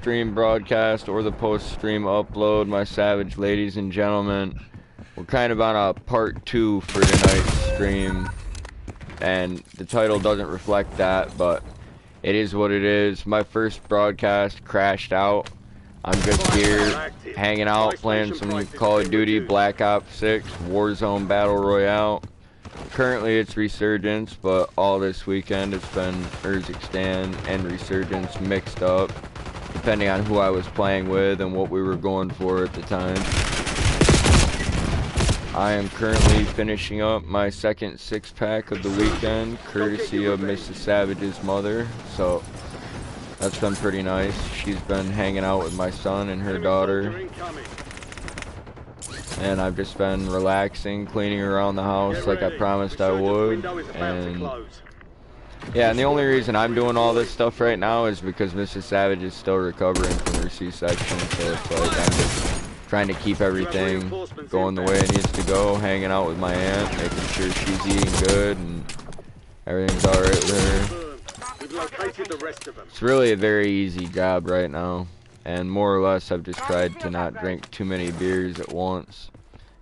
post-stream broadcast or the post-stream upload, my Savage ladies and gentlemen. We're kind of on a part 2 for tonight's stream, and the title doesn't reflect that, but it is what it is. My first broadcast crashed out. I'm just here hanging out, playing some Call of Duty, Black Ops 6, Warzone Battle Royale. Currently it's Resurgence, but all this weekend it's been Urzikstan and Resurgence mixed up, depending on who I was playing with and what we were going for at the time. I am currently finishing up my second 6-pack of the weekend, courtesy of Mrs. Savage's mother, so that's been pretty nice. She's been hanging out with my son and her daughter, and I've just been relaxing, cleaning around the house like I promised I would. And yeah, and the only reason I'm doing all this stuff right now is because Mrs. Savage is still recovering from her C-section, so it's like I'm just trying to keep everything going the way it needs to go, hanging out with my aunt, making sure she's eating good and everything's alright with her. It's really a very easy job right now, and more or less I've just tried to not drink too many beers at once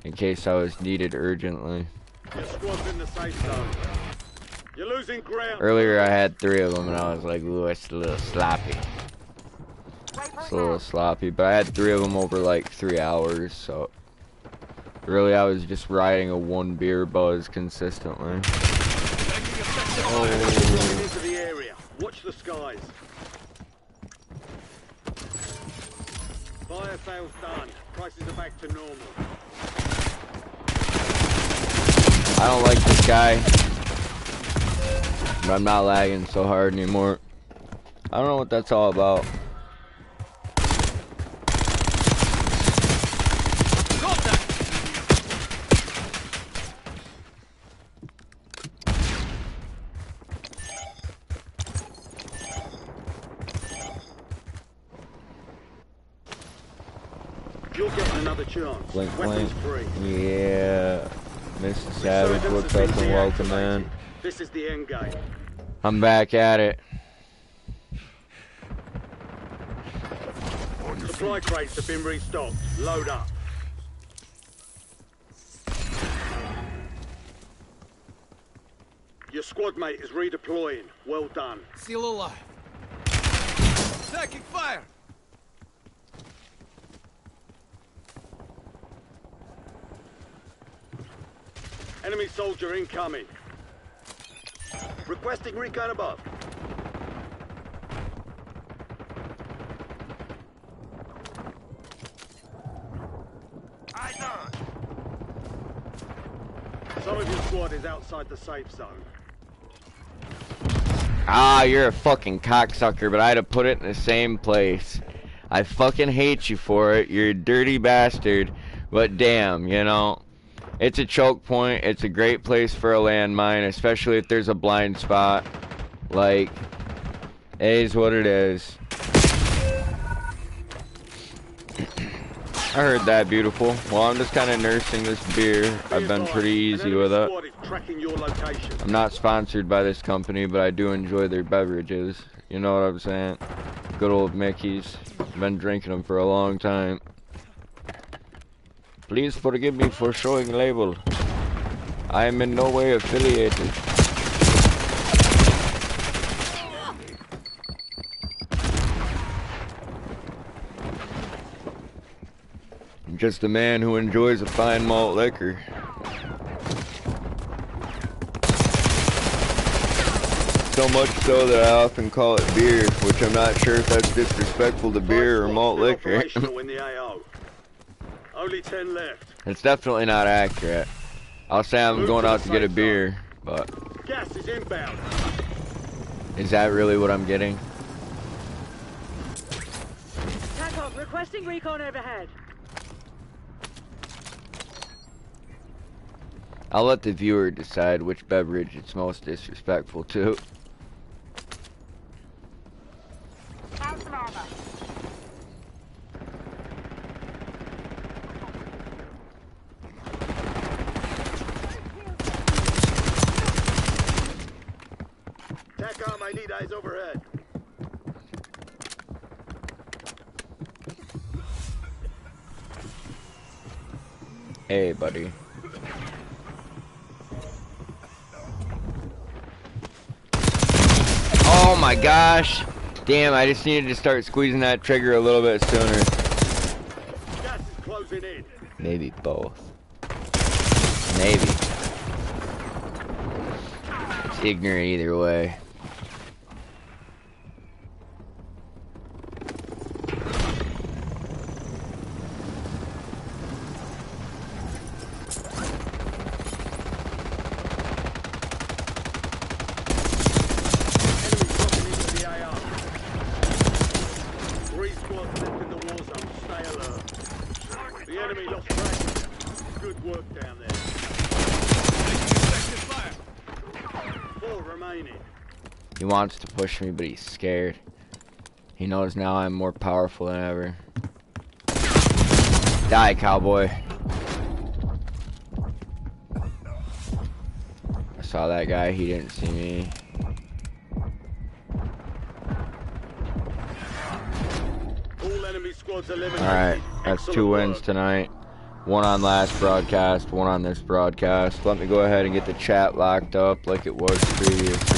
in case I was needed urgently. Earlier I had 3 of them and I was like, ooh, it's a little sloppy. It's a little sloppy, but I had 3 of them over like 3 hours, so really I was just riding a 1 beer buzz consistently. Oh. Watch the skies. Fire sales done. Prices are back to normal. I don't like this guy, but I'm not lagging so hard anymore. I don't know what that's all about. Blink, blink. Yeah. Mr. Savage, what's up and welcome, man. This is the end game. I'm back at it. Supply crates have been restocked. Load up. Your squad mate is redeploying. Well done. Still alive. Taking fire. Enemy soldier incoming. Requesting recon above. Some of your squad is outside the safe zone. Ah, you're a fucking cocksucker, but I had to put it in the same place. I fucking hate you for it. You're a dirty bastard. But damn, you know. It's a choke point. It's a great place for a landmine, especially if there's a blind spot. Like, it is what it is. I heard that, beautiful. Well, I'm just kind of nursing this beer. I've been pretty easy with it. I'm not sponsored by this company, but I do enjoy their beverages. You know what I'm saying? Good old Mickey's. I've been drinking them for a long time. Please forgive me for showing label. I am in no way affiliated. I'm just a man who enjoys a fine malt liquor. So much so that I often call it beer, which I'm not sure if that's disrespectful to beer or malt liquor. Only 10 left. It's definitely not accurate. I'll say I'm going out to get a beer, but gas is inbound. Is that really what I'm getting? TACOM requesting recon overhead. I'll let the viewer decide which beverage it's most disrespectful to. TACOM, I need eyes overhead. Hey, buddy. Oh my gosh! Damn, I just needed to start squeezing that trigger a little bit sooner. Gas is closing in. Maybe both. Maybe. It's ignorant either way. He wants to push me, but he's scared. He knows now I'm more powerful than ever. Die, cowboy. I saw that guy, he didn't see me. All enemy squads eliminated. Alright, that's 2 wins tonight. 1 on last broadcast, 1 on this broadcast. Let me go ahead and get the chat locked up like it was previously.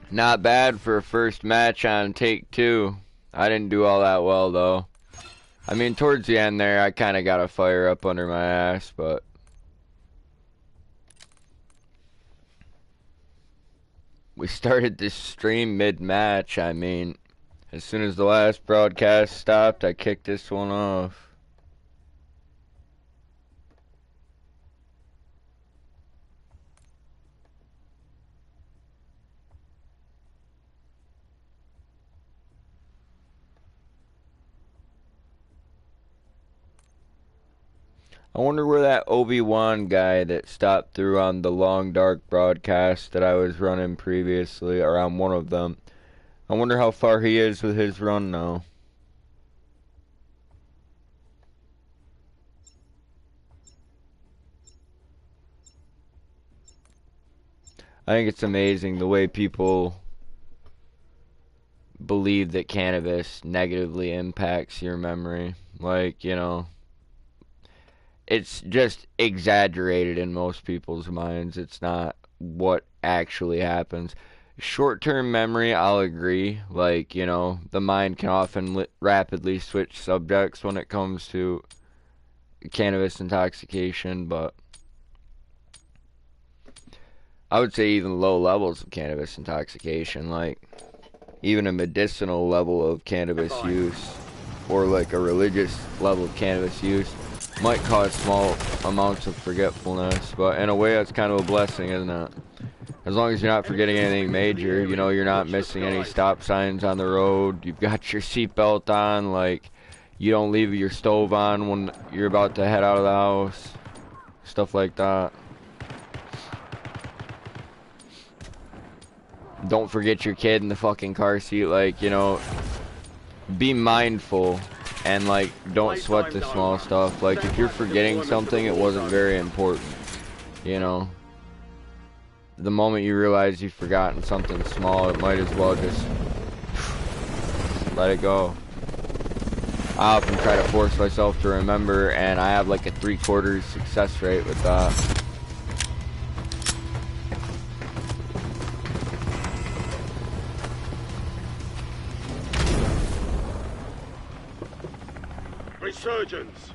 Not bad for a first match on take 2. I didn't do all that well though. I mean, towards the end there, I kind of got a fire up under my ass, but we started this stream mid-match. I mean, as soon as the last broadcast stopped, I kicked this one off. I wonder where that Obi-Wan guy that stopped through on the Long Dark broadcast that I was running previously, or on one of them. I wonder how far he is with his run now. I think it's amazing the way people believe that cannabis negatively impacts your memory. Like, you know, it's just exaggerated in most people's minds. It's not what actually happens. Short-term memory, I'll agree. Like, you know, the mind can often rapidly switch subjects when it comes to cannabis intoxication, but I would say even low levels of cannabis intoxication, like even a medicinal level of cannabis use, or like a religious level of cannabis use, might cause small amounts of forgetfulness, but in a way that's kind of a blessing, isn't it? As long as you're not forgetting anything major, you know, you're not missing any stop signs on the road, you've got your seatbelt on, like, you don't leave your stove on when you're about to head out of the house, stuff like that. Don't forget your kid in the fucking car seat, like, you know, be mindful. And, like, don't sweat the small stuff. Like, if you're forgetting something, it wasn't very important. You know? The moment you realize you've forgotten something small, it might as well just let it go. I often try to force myself to remember, and I have, like, a 3/4 success rate with that. Resurgence.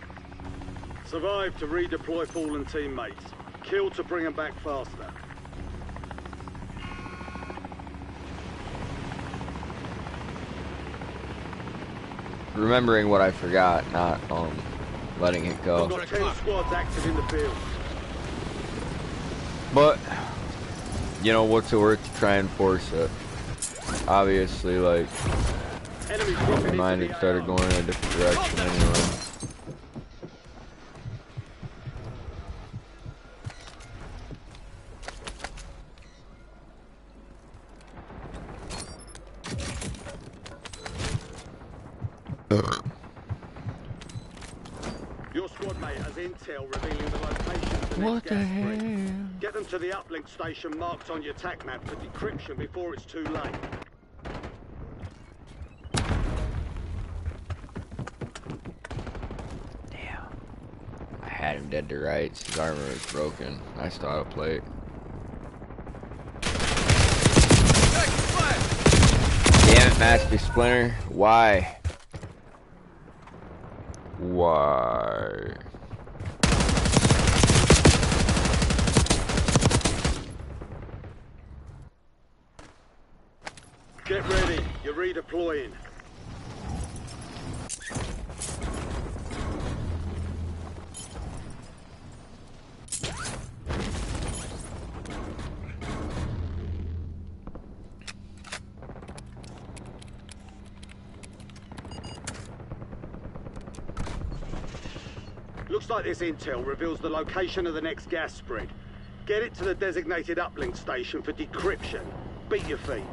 Survive to redeploy fallen teammates. Kill to bring them back faster. Remembering what I forgot, not letting it We've go. got 10 squads active in the field. But you know, what's it worth to try and force it? Obviously, like, Enemy my dropping mind into had the started AO. going in a different direction anyway. Your squad mate has intel revealing the location of the next gas spread. Get them to the uplink station marked on your TAC map for decryption before it's too late. Damn. I had him dead to rights. His armor was broken. Nice auto plate. Damn it, Master Splinter. Why? Why? Get ready, you're redeploying. Looks like this intel reveals the location of the next gas spread. Get it to the designated uplink station for decryption. Beat your feet.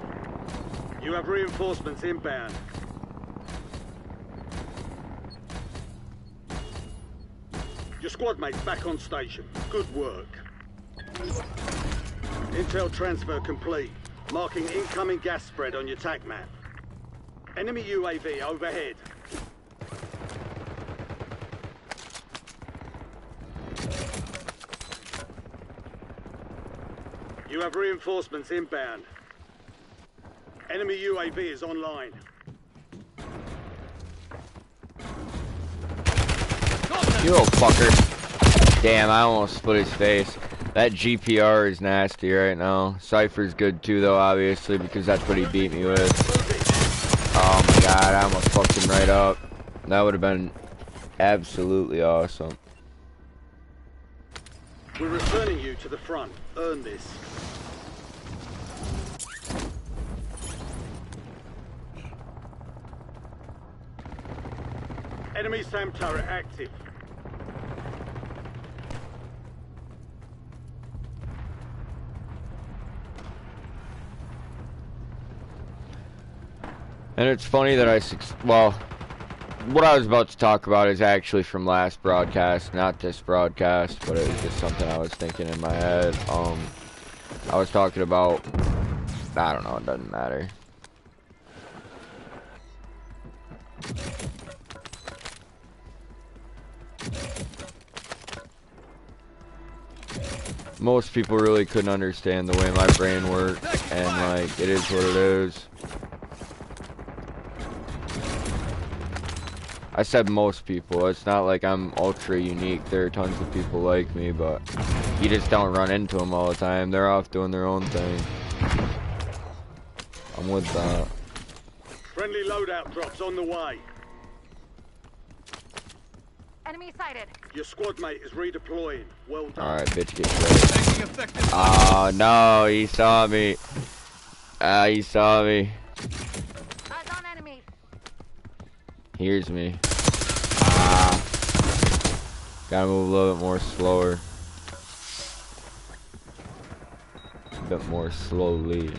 You have reinforcements inbound. Your squad mate's back on station. Good work. Intel transfer complete. Marking incoming gas spread on your TAC map. Enemy UAV overhead. You have reinforcements inbound. Enemy UAV is online. You little fucker. Damn, I almost split his face. That GPR is nasty right now. Cypher's good too, though, obviously, because that's what he beat me with. Oh my god, I almost fucked him right up. That would have been absolutely awesome. We're returning you to the front. Earn this. Enemy SAM turret active. And it's funny that well, what I was about to talk about is actually from last broadcast, not this broadcast, but it was just something I was thinking in my head. I was talking about, I don't know, it doesn't matter. Most people really couldn't understand the way my brain works, and like, it is what it is. I said most people. It's not like I'm ultra unique. There are tons of people like me, but you just don't run into them all the time. They're off doing their own thing. I'm with that. Friendly loadout drops on the way. Enemy sighted. Your squad mate is redeploying. Well done. Alright, bitch, get ready. Oh, no, he saw me. He saw me. Eyes on enemies. Hears me. Gotta move a little bit more slower. A bit more slowly.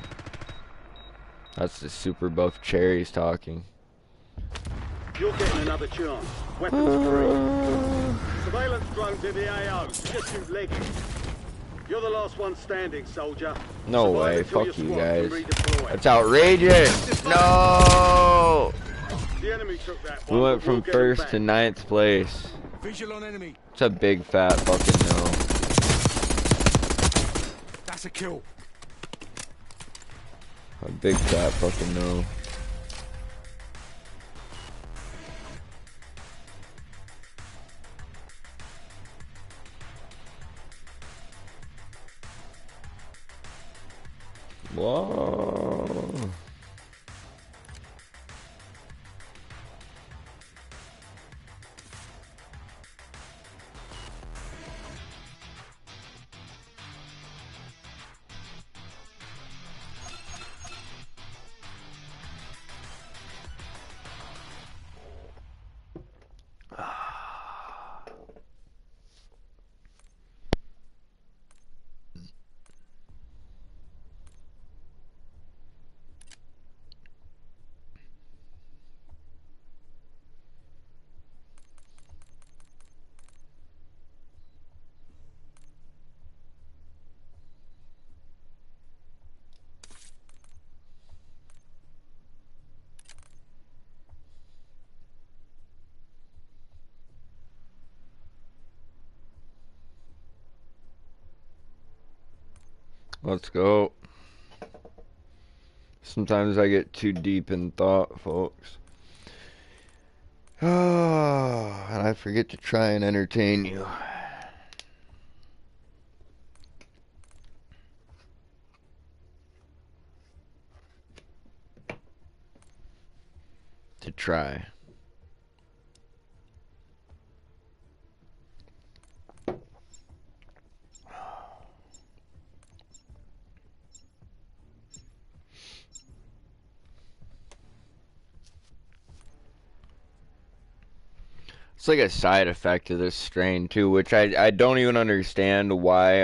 That's the super buff cherries talking. You're getting another chance. Weapons free. Surveillance drones in the AO. Just shoot leggings. You're the last one standing, soldier. No Survive way, until fuck your you squad can guys. redeploy. That's outrageous! No! The enemy took that We one, went but we'll from get 'em first back. to 9th place. Visual on enemy. It's a big fat fucking no. That's a kill. A big fat fucking no. Whoa. Let's go. Sometimes I get too deep in thought, folks. Oh, and I forget to try and entertain you. To try. It's like a side effect of this strain too, which I don't even understand why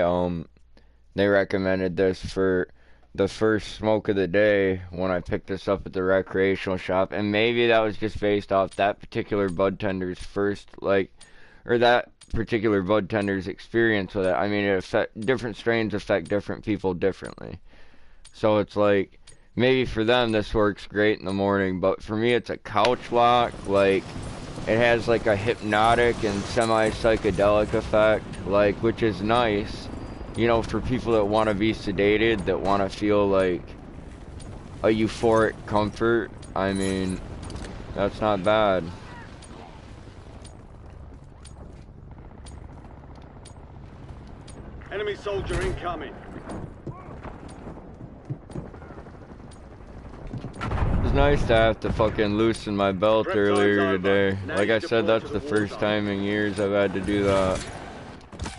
they recommended this for the first smoke of the day when I picked this up at the recreational shop, and maybe that was just based off that particular bud tender's first or that particular bud tender's experience with it. I mean, different strains affect different people differently, so it's like maybe for them this works great in the morning, but for me it's a couch lock. Like, it has like a hypnotic and semi-psychedelic effect, like, which is nice, you know, for people that want to be sedated, that want to feel like a euphoric comfort. I mean, that's not bad. Enemy soldier incoming. It's nice to have to fucking loosen my belt earlier today. Like I said, that's the first time in years I've had to do that.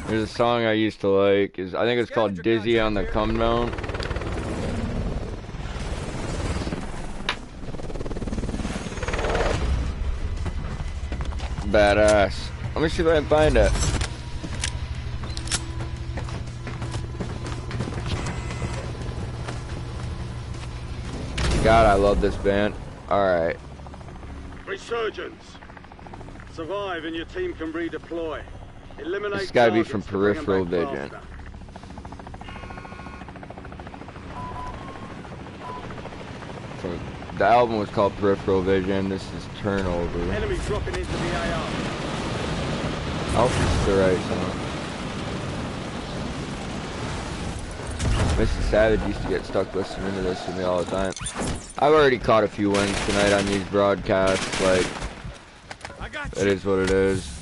There's a song I used to like, I think it's called Dizzy on the Come Down. Badass. Let me see if I can find it. God, I love this band. Alright. Resurgence. Survive and your team can redeploy. Eliminate. This gotta be from Peripheral Vision. The album was called Peripheral Vision. This is Turnover. Enemy dropping into the AR. I hope this is the right song. Mr. Savage used to get stuck listening to this with me all the time. I've already caught a few wins tonight on these broadcasts. Like, it is what it is.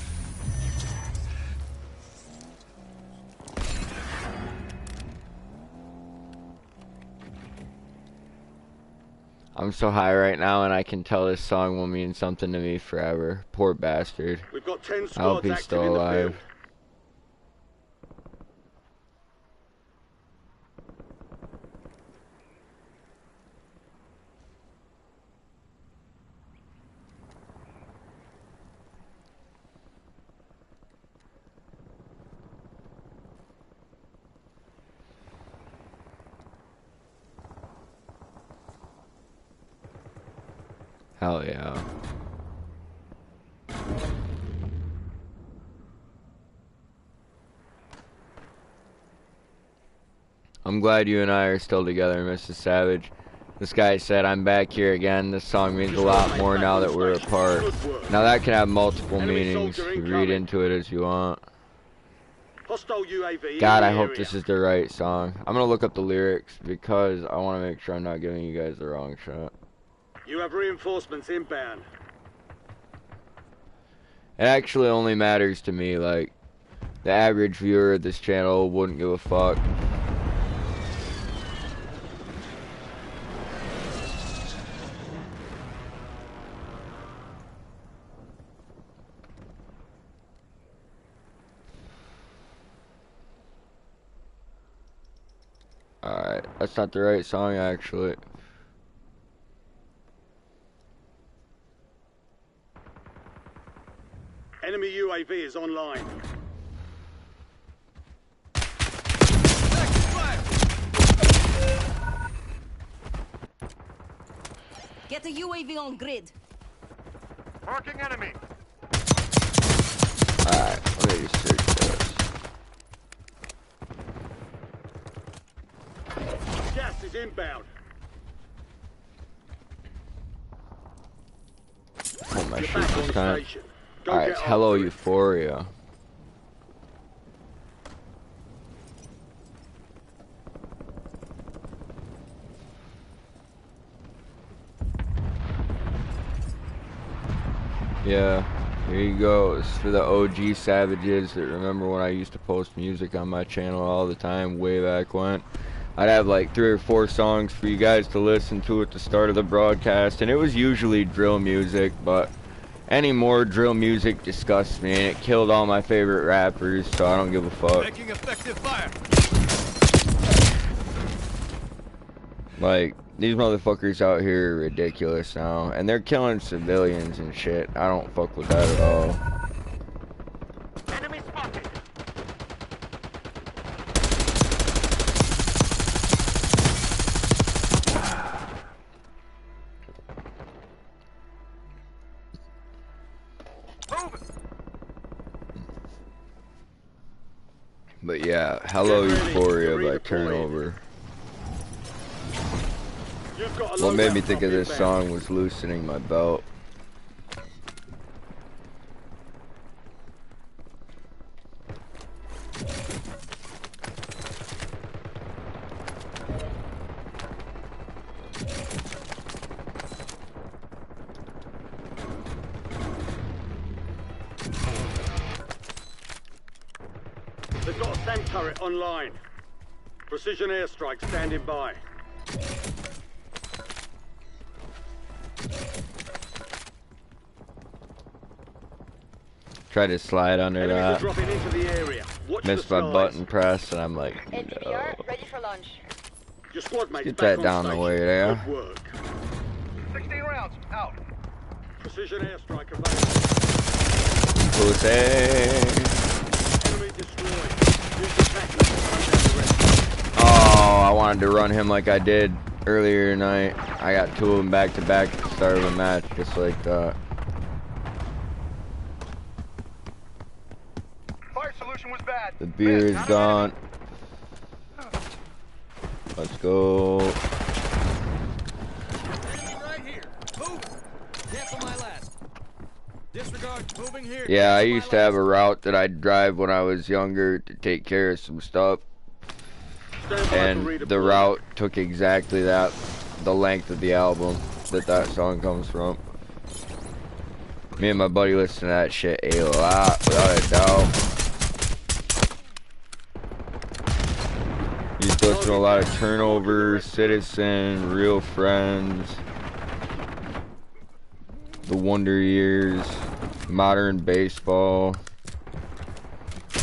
I'm so high right now, and I can tell this song will mean something to me forever. Poor bastard. We've got 10 I hope squads he's active still in the alive. field. Hell yeah. I'm glad you and I are still together, Mrs. Savage. This guy said, I'm back here again. This song means a lot more now that we're apart. Now that can have multiple meanings. You read into it as you want. Hostile UAV. God, I hope this is the right song. I'm gonna look up the lyrics because I want to make sure I'm not giving you guys the wrong shot. You have reinforcements inbound. It actually only matters to me, like, the average viewer of this channel wouldn't give a fuck. Alright, that's not the right song actually. Enemy UAV is online. Get the UAV on grid. Marking enemy. Alright, let me just search this. Gas is inbound. Oh, my You're shit back on this the time. station. Go Alright, get it's Hello after it. Euphoria. Yeah, here you go. It's for the OG savages that remember when I used to post music on my channel all the time way back when. I'd have like 3 or 4 songs for you guys to listen to at the start of the broadcast, and it was usually drill music, but any more drill music disgusts me, and it killed all my favorite rappers, so I don't give a fuck. Making effective fire. Like, these motherfuckers out here are ridiculous now, and they're killing civilians and shit. I don't fuck with that at all. Enemy spotted. Move. But yeah, Hello Get ready. Euphoria You're by redeploying. Turnover. You've got a What made me loadout think of drop this inbound. song was loosening my belt. They've got a SAM turret online. Precision airstrike standing by. Tried to slide under Enemies are that. dropping into the area. Watch Missed the my skies. button press, and I'm like, no. LTBR, ready for launch. Your squad mates Get back that on down the station. way there. Good work. 16 rounds. Out. Precision airstrike available. Pussy. Enemy destroyed. Use the tactics to hunt down the rest. Oh, I wanted to run him like I did earlier tonight. I got 2 of them back to back at the start of a match, just like that. Fire solution was bad. The beer is Missed. gone. Let's go. Enemy right here. Move. Cancel my last. Disregard. Moving here. Yeah, I Cancel my used to have a last. route that I'd drive when I was younger to take care of some stuff. Stand by And for the redeployment. route took exactly that, the length of the album that song comes from. Me and my buddy listen to that shit a lot, without a doubt. Used to listen to a lot of Turnover, Citizen, Real Friends, The Wonder Years, Modern Baseball.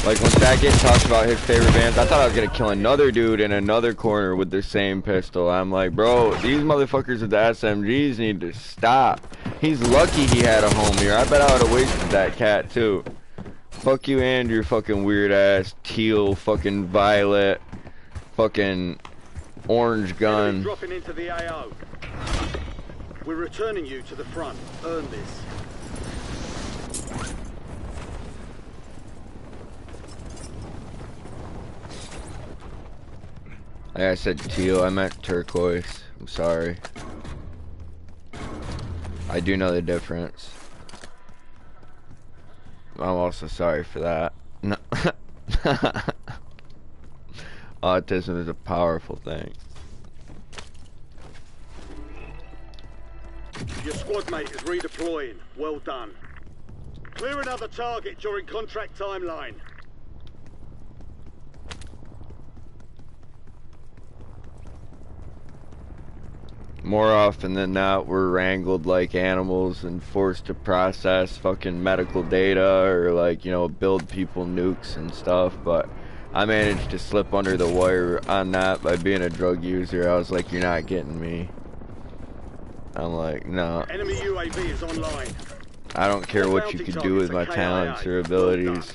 Like when Sackett talks about his favorite bands, I thought I was gonna kill another dude in another corner with the same pistol. I'm like, bro, these motherfuckers with the SMGs need to stop. He's lucky he had a home here. I bet I would have wasted that cat too. Fuck you and your fucking weird ass teal, fucking violet, fucking orange Enemy gun. dropping into the AO. We're returning you to the front. Earn this. Like I said teal, I meant turquoise. I'm sorry. I do know the difference. I'm also sorry for that. No. Autism is a powerful thing. Your squad mate is redeploying. Well done. Clear another target during contract timeline. More often than not, we're wrangled like animals and forced to process fucking medical data or like, you know, build people nukes and stuff, but I managed to slip under the wire on that by being a drug user. I was like, you're not getting me. I'm like, no. Enemy UAV is online. I don't care what you could do with my talents or abilities.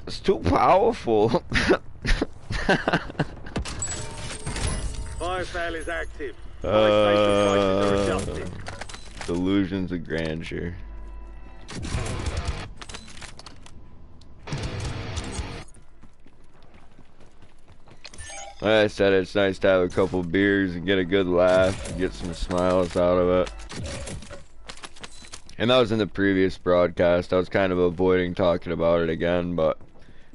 It's too powerful. Fire sale is active. Buy station prices are adjusted. Delusions of grandeur. Like I said, it's nice to have a couple beers and get a good laugh and get some smiles out of it. And that was in the previous broadcast. I was kind of avoiding talking about it again, but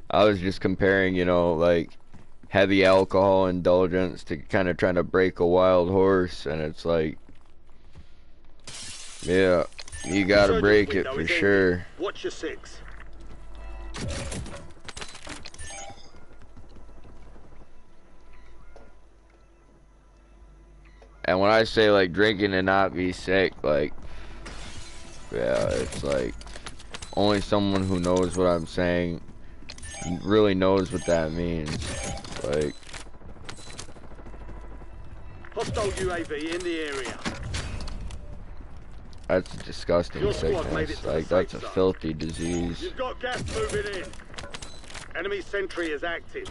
I was just comparing, you know, like heavy alcohol indulgence to kind of trying to break a wild horse, and it's like, yeah, you gotta break it for sure. Watch your six. And when I say like drinking and not be sick, like, yeah, it's like only someone who knows what I'm saying really knows what that means. Like, Hostile UAV in the area. that's a disgusting sickness. Like, that's a filthy disease. You've got gas moving in. Enemy sentry is active.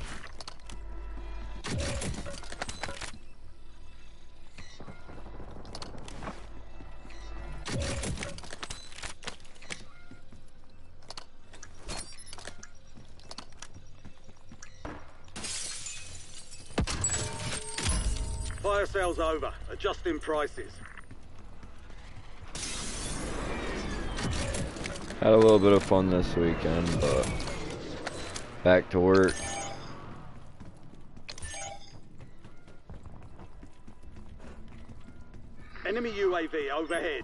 Fire sale's over. Adjusting prices. Had a little bit of fun this weekend, but back to work. Enemy UAV overhead.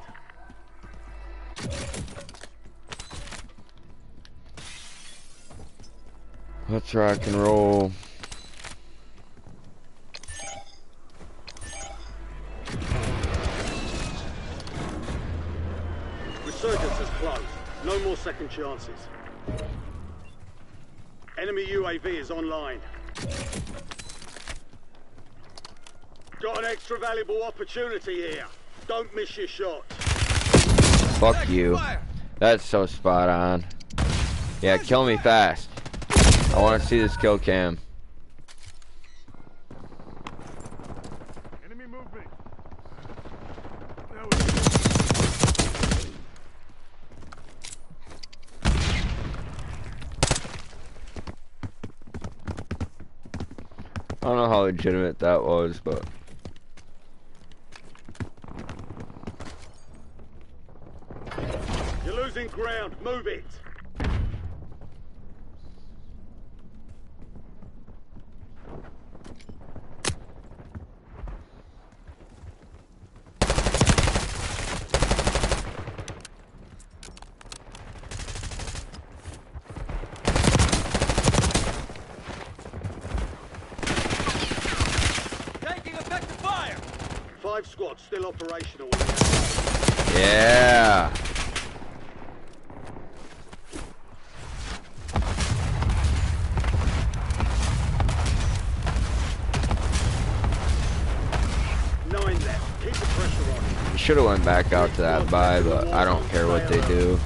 Let's rock and roll. Resurgence is closed. No more second chances. Enemy UAV is online. Got an extra valuable opportunity here. Don't miss your shot. Fuck you. That's so spot on. Yeah, kill me fast. I want to see this kill cam. Enemy movement. I don't know how legitimate that was, but You're losing ground. Move it. Taking effective fire! 5 squads still operational. yeah. Nine left. Keep the pressure on. Should have went back out to that buy, but I don't care what they do.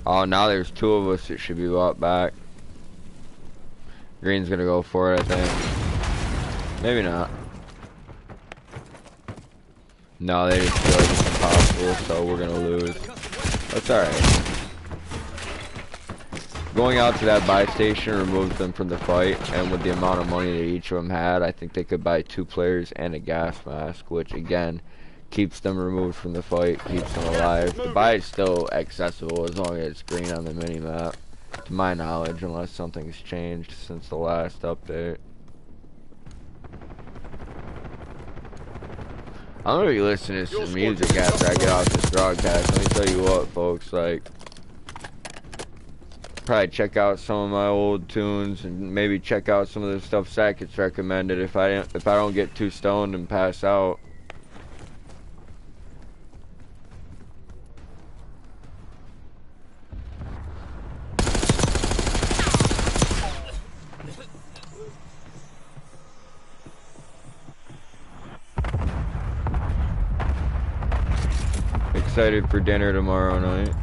Oh, now there's 2 of us that should be brought back. Green's gonna go for it, I think. Maybe not. No, they just feel like it's impossible, so we're gonna lose. That's alright. Going out to that buy station removes them from the fight, and with the amount of money that each of them had, I think they could buy 2 players and a gas mask, which again keeps them removed from the fight, keeps them alive. The buy is still accessible as long as it's green on the mini-map, to my knowledge, unless something's changed since the last update. I'm gonna be listening to some music after I get off this broadcast. Let me tell you what, folks, like, probably check out some of my old tunes and maybe check out some of the stuff Zach gets recommended if I don't get too stoned and pass out. excited for dinner tomorrow night.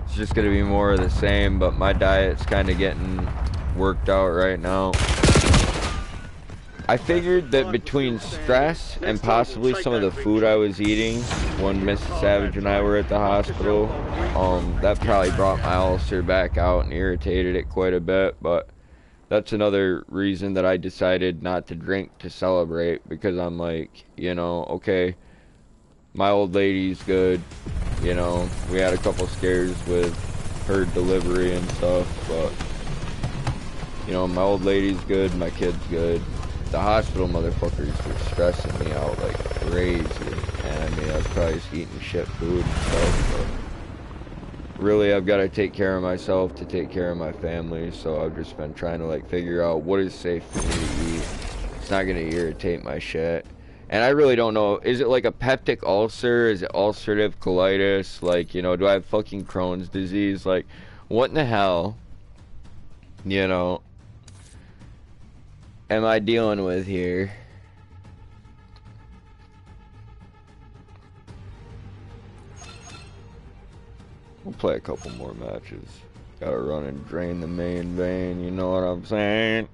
It's just gonna be more of the same, but my diet's kind of getting worked out right now. I figured that between stress and possibly some of the food I was eating when Mrs. Savage and I were at the hospital, that probably brought my ulcer back out and irritated it quite a bit, but that's another reason that I decided not to drink to celebrate, because I'm like, you know, okay, my old lady's good, you know, we had a couple scares with her delivery and stuff, but, you know, my old lady's good, my kid's good. The hospital motherfuckers were stressing me out like crazy, and I mean, I was probably just eating shit food and stuff, but really, I've got to take care of myself to take care of my family, so I've just been trying to, like, figure out what is safe for me to eat. It's not going to irritate my shit. And I really don't know, is it like a peptic ulcer? Is it ulcerative colitis? Like, you know, do I have fucking Crohn's disease? Like, what in the hell, you know, am I dealing with here? We'll play a couple more matches. Gotta run and drain the main vein, you know what I'm saying?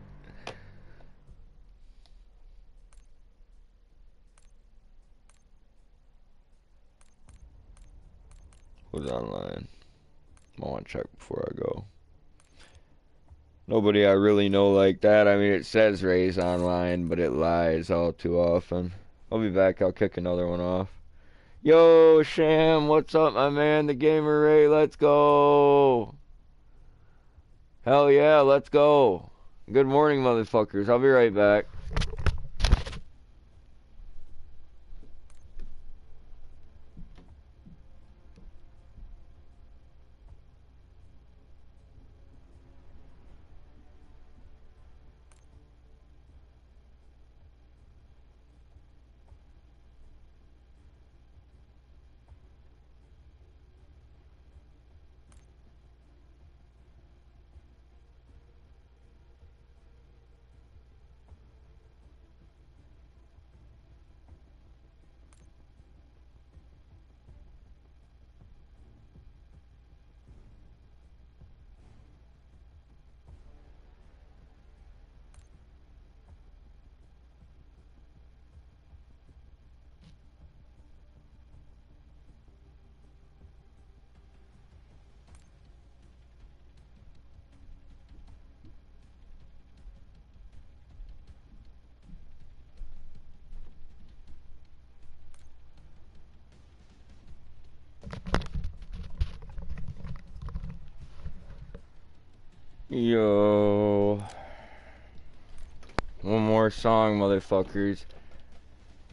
Who's online? I want to check before I go. Nobody I really know like that. I mean, it says Ray's online, but it lies all too often. I'll be back. I'll kick another one off. Yo, Sham, what's up, my man? The Gamer Ray, let's go. Hell yeah, let's go. Good morning, motherfuckers. I'll be right back. Yo. One more song, motherfuckers.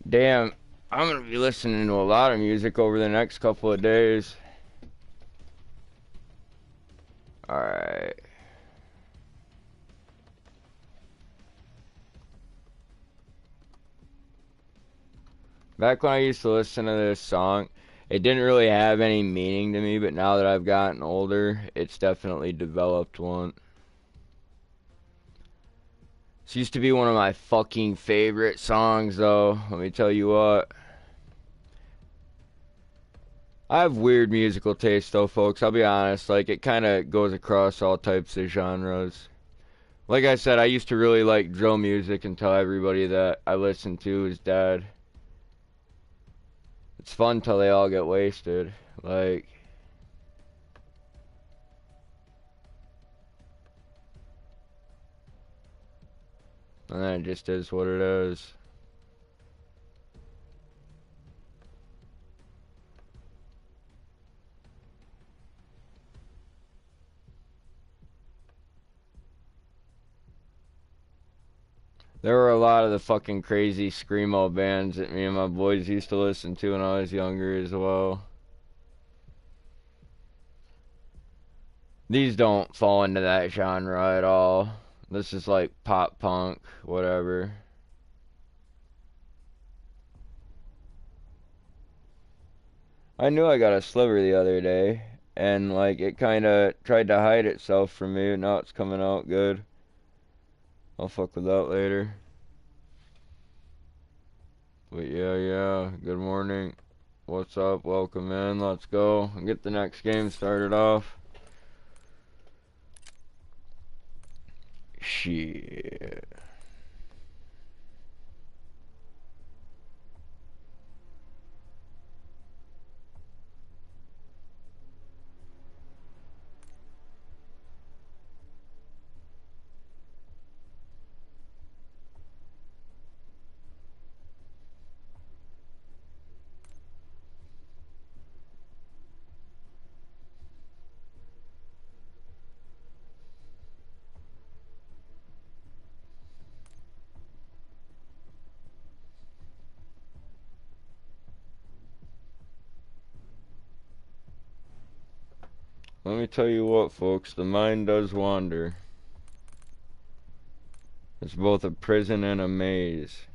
Damn, I'm gonna be listening to a lot of music over the next couple of days. Alright. Back when I used to listen to this song, it didn't really have any meaning to me, but now that I've gotten older, it's definitely developed one. This used to be one of my fucking favorite songs, though. Let me tell you what. I have weird musical taste, though, folks. I'll be honest. Like, it kind of goes across all types of genres. Like I said, I used to really like drill music until everybody that I listened to is dead. It's fun till they all get wasted. Like... and then it just is what it is. There were a lot of the fucking crazy screamo bands that me and my boys used to listen to when I was younger as well. These don't fall into that genre at all. This is like pop punk, whatever. I knew I got a sliver the other day, and like it kinda tried to hide itself from me, and now it's coming out good. I'll fuck with that later. But yeah, good morning. What's up? Welcome in. Let's go and get the next game started off. Shit. Let me tell you what, folks, the mind does wander. It's both a prison and a maze.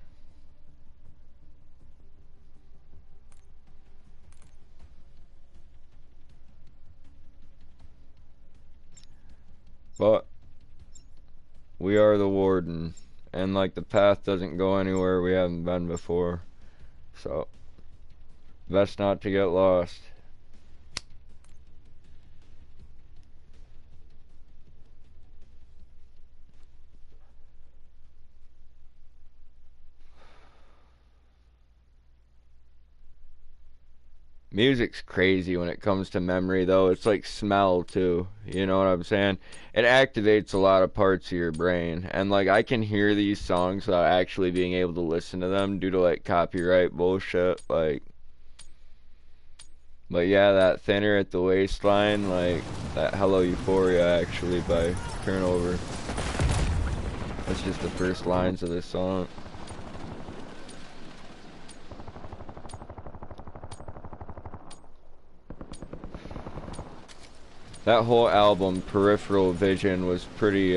But we are the warden, and like the path doesn't go anywhere we haven't been before. So, best not to get lost. Music's crazy when it comes to memory, though. It's like smell, too. You know what I'm saying? It activates a lot of parts of your brain. And, like, I can hear these songs without actually being able to listen to them due to, like, copyright bullshit. Like, but yeah, that Thinner at the Waistline, like, that Hello Euphoria, actually, by Turnover. That's just the first lines of this song. That whole album, Peripheral Vision, was pretty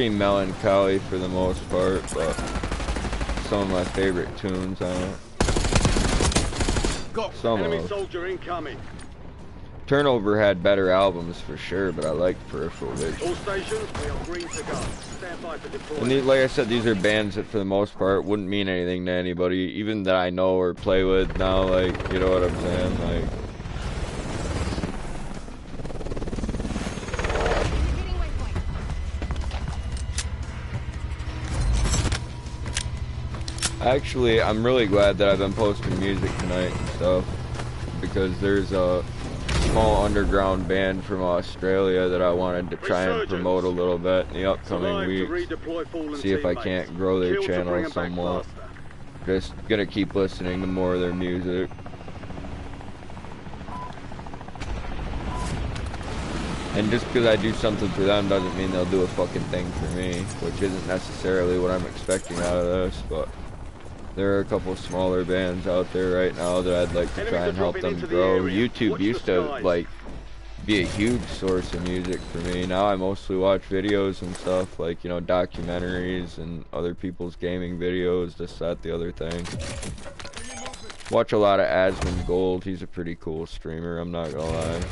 melancholy for the most part, but some of my favorite tunes on it. Got Some enemy of. soldier incoming. Turnover had better albums for sure, but I liked Peripheral Vision. All stations, we are green to go. Stand by for deployment. And like I said, these are bands that for the most part wouldn't mean anything to anybody, even that I know or play with now, like, you know what I'm saying? Like, actually, I'm really glad that I've been posting music tonight and stuff, because there's a small underground band from Australia that I wanted to try and promote a little bit in the upcoming weeks. See if I can't grow their channel somewhat. Just gonna keep listening to more of their music. And just because I do something for them doesn't mean they'll do a fucking thing for me, which isn't necessarily what I'm expecting out of this, but there are a couple smaller bands out there right now that I'd like to try and help them grow. YouTube used to, like, be a huge source of music for me. Now I mostly watch videos and stuff, like, you know, documentaries and other people's gaming videos, this, that, the other thing. Watch a lot of Asmund Gold. He's a pretty cool streamer, I'm not gonna lie.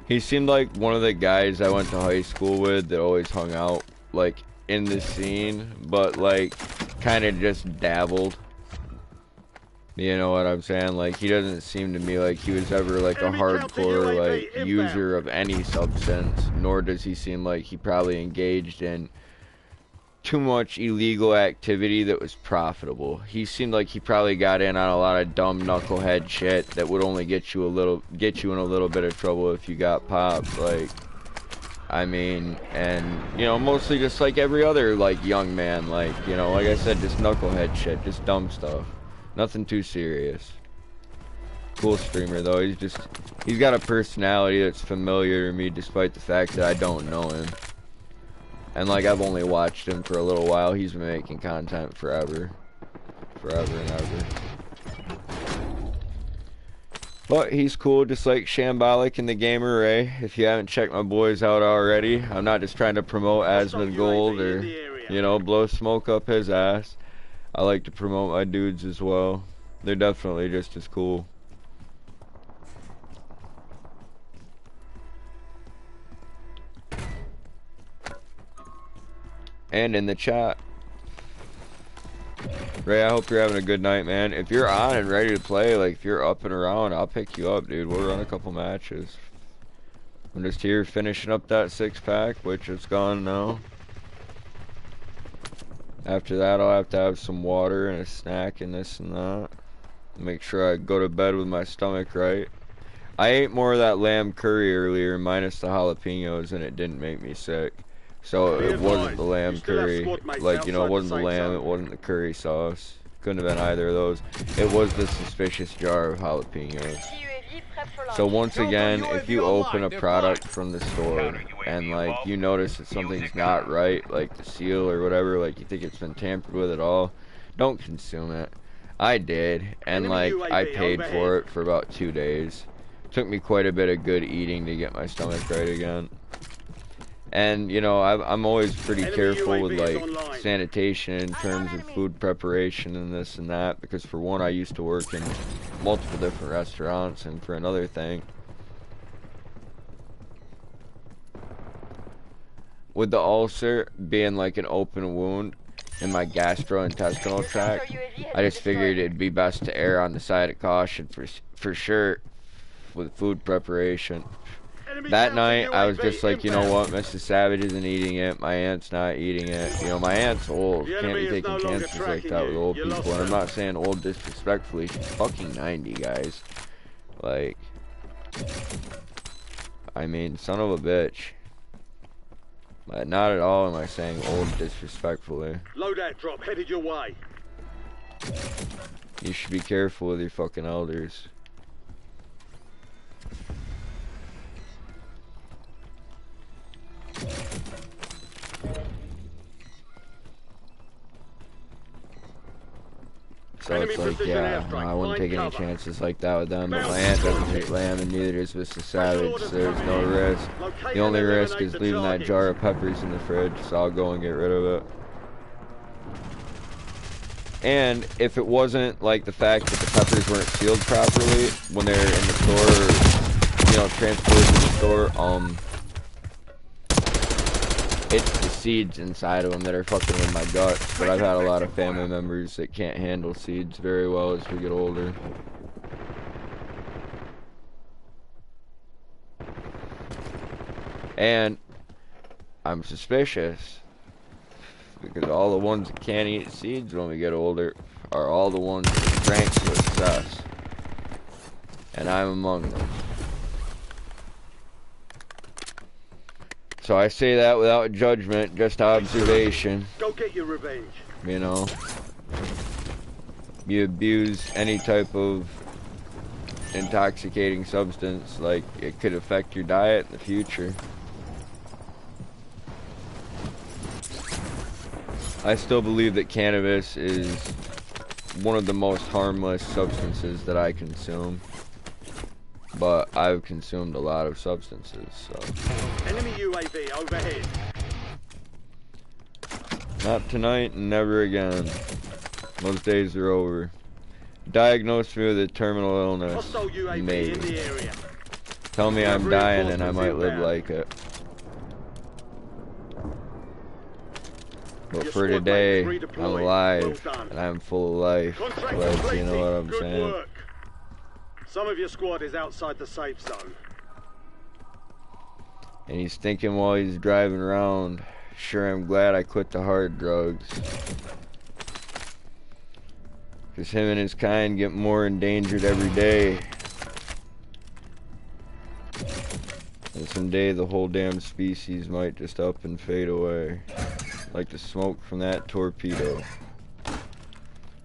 He seemed like one of the guys I went to high school with that always hung out, like, in the scene, but, like, kind of just dabbled. You know what I'm saying? Like, he doesn't seem to me like he was ever, like, a hardcore, like, user of any substance, nor does he seem like he probably engaged in too much illegal activity that was profitable. He seemed like he probably got in on a lot of dumb knucklehead shit that would only get you in a little bit of trouble if you got popped. Like, I mean, and you know, mostly just like every other like young man, like, you know, like I said, just knucklehead shit, just dumb stuff, nothing too serious. Cool streamer though. He's got a personality that's familiar to me despite the fact that I don't know him. And, like, I've only watched him for a little while. He's been making content forever. Forever and ever. But he's cool, just like Shambolic and the Gamer Ray. If you haven't checked my boys out already, I'm not just trying to promote Asmund Gold or, you know, blow smoke up his ass. I like to promote my dudes as well. They're definitely just as cool. and in the chat. Ray, I hope you're having a good night, man. If you're on and ready to play, like if you're up and around, I'll pick you up, dude. We'll run a couple matches. I'm just here finishing up that 6-pack, which is gone now. After that, I'll have to have some water and a snack and this and that. Make sure I go to bed with my stomach right. I ate more of that lamb curry earlier, minus the jalapenos, and it didn't make me sick. So it wasn't the lamb curry, like, you know, it wasn't the lamb, it wasn't the curry sauce. Couldn't have been either of those. It was the suspicious jar of jalapenos. So once again, if you open a product from the store and like you notice that something's not right, like the seal or whatever, like you think it's been tampered with at all, don't consume it. I did, and like I paid for it for about 2 days. Took me quite a bit of good eating to get my stomach right again. And you know, I'm always pretty careful with like sanitation in terms of food preparation and this and that, because for one, I used to work in multiple different restaurants, and for another thing, with the ulcer being like an open wound in my gastrointestinal tract, I just figured it'd be best to err on the side of caution for sure with food preparation. That night, I was just like, you know what, Mrs. Savage isn't eating it, my aunt's not eating it. You know, my aunt's old, can't be taking chances like that with old people. And I'm not saying old disrespectfully, she's fucking 90, guys. Like, I mean, son of a bitch. But not at all am I saying old disrespectfully. Loadout drop headed your way. You should be careful with your fucking elders. So it's like, yeah, no, I wouldn't take any chances like that with them, but my aunt doesn't eat lamb and neither does Mr. Savage, so there's no risk. The only risk is leaving that jar of peppers in the fridge, so I'll go and get rid of it. And if it wasn't like the fact that the peppers weren't sealed properly when they're in the store, or, you know, transported to the store, it's the seeds inside of them that are fucking in my guts. But I've had a lot of family members that can't handle seeds very well as we get older. And I'm suspicious, because all the ones that can't eat seeds when we get older are all the ones that drank to excess. And I'm among them. So I say that without judgment, just observation. Go get your revenge. You know, you abuse any type of intoxicating substance, like it could affect your diet in the future. I still believe that cannabis is one of the most harmless substances that I consume. But I've consumed a lot of substances, so. Enemy UAV overhead. Not tonight and never again. Those days are over. Diagnose me with a terminal illness. Hostile UAV Maybe. in the area. Tell me I'm dying and I might live like it. But for today, I'm alive and I'm full of life. Like, you know what I'm saying? Work. Some of your squad is outside the safe zone. And he's thinking while he's driving around, sure, I'm glad I quit the hard drugs. Because him and his kind get more endangered every day. And someday the whole damn species might just up and fade away. Like the smoke from that torpedo.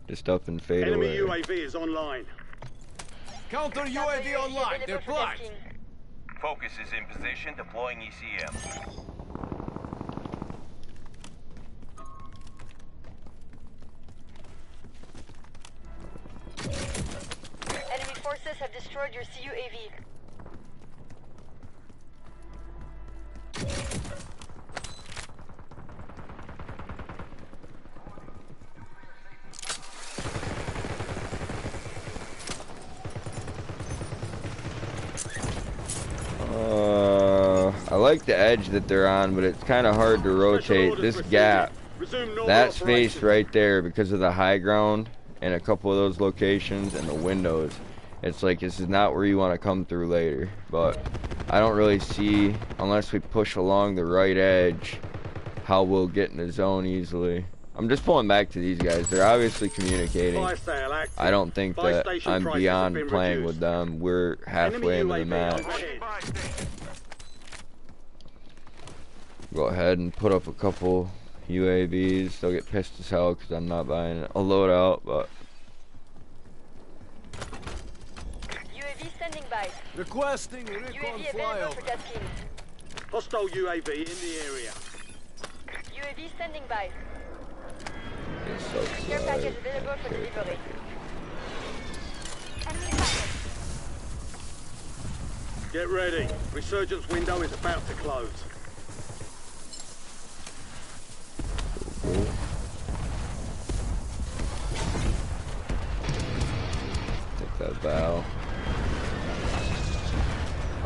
Just up and fade away. Enemy UAV is online. Counter UAV online. They're flagged. Focus is in position, deploying ECM. Enemy forces have destroyed your CUAV. I like the edge that they're on, but it's kind of hard to rotate. This gap Resume normal That space operations. right there, because of the high ground and a couple of those locations and the windows, it's like this is not where you want to come through later. But I don't really see, unless we push along the right edge, how we'll get in the zone easily. I'm just pulling back to these guys. They're obviously communicating. Fire sale active. I don't think Buy that station I'm prices have beyond been playing reduced. with them. We're halfway into the Enemy UAV match. overhead. Buy station. Go ahead and put up a couple UAVs. They'll get pissed as hell because I'm not buying a loadout, but UAV standing by. Requesting recon UAV available flyover. for tasking. Hostile UAV in the area. UAV standing by. it's so Care sad. package available for delivery. Enemy sighted. Get ready. Resurgence window is about to close. Cool. Take that bow.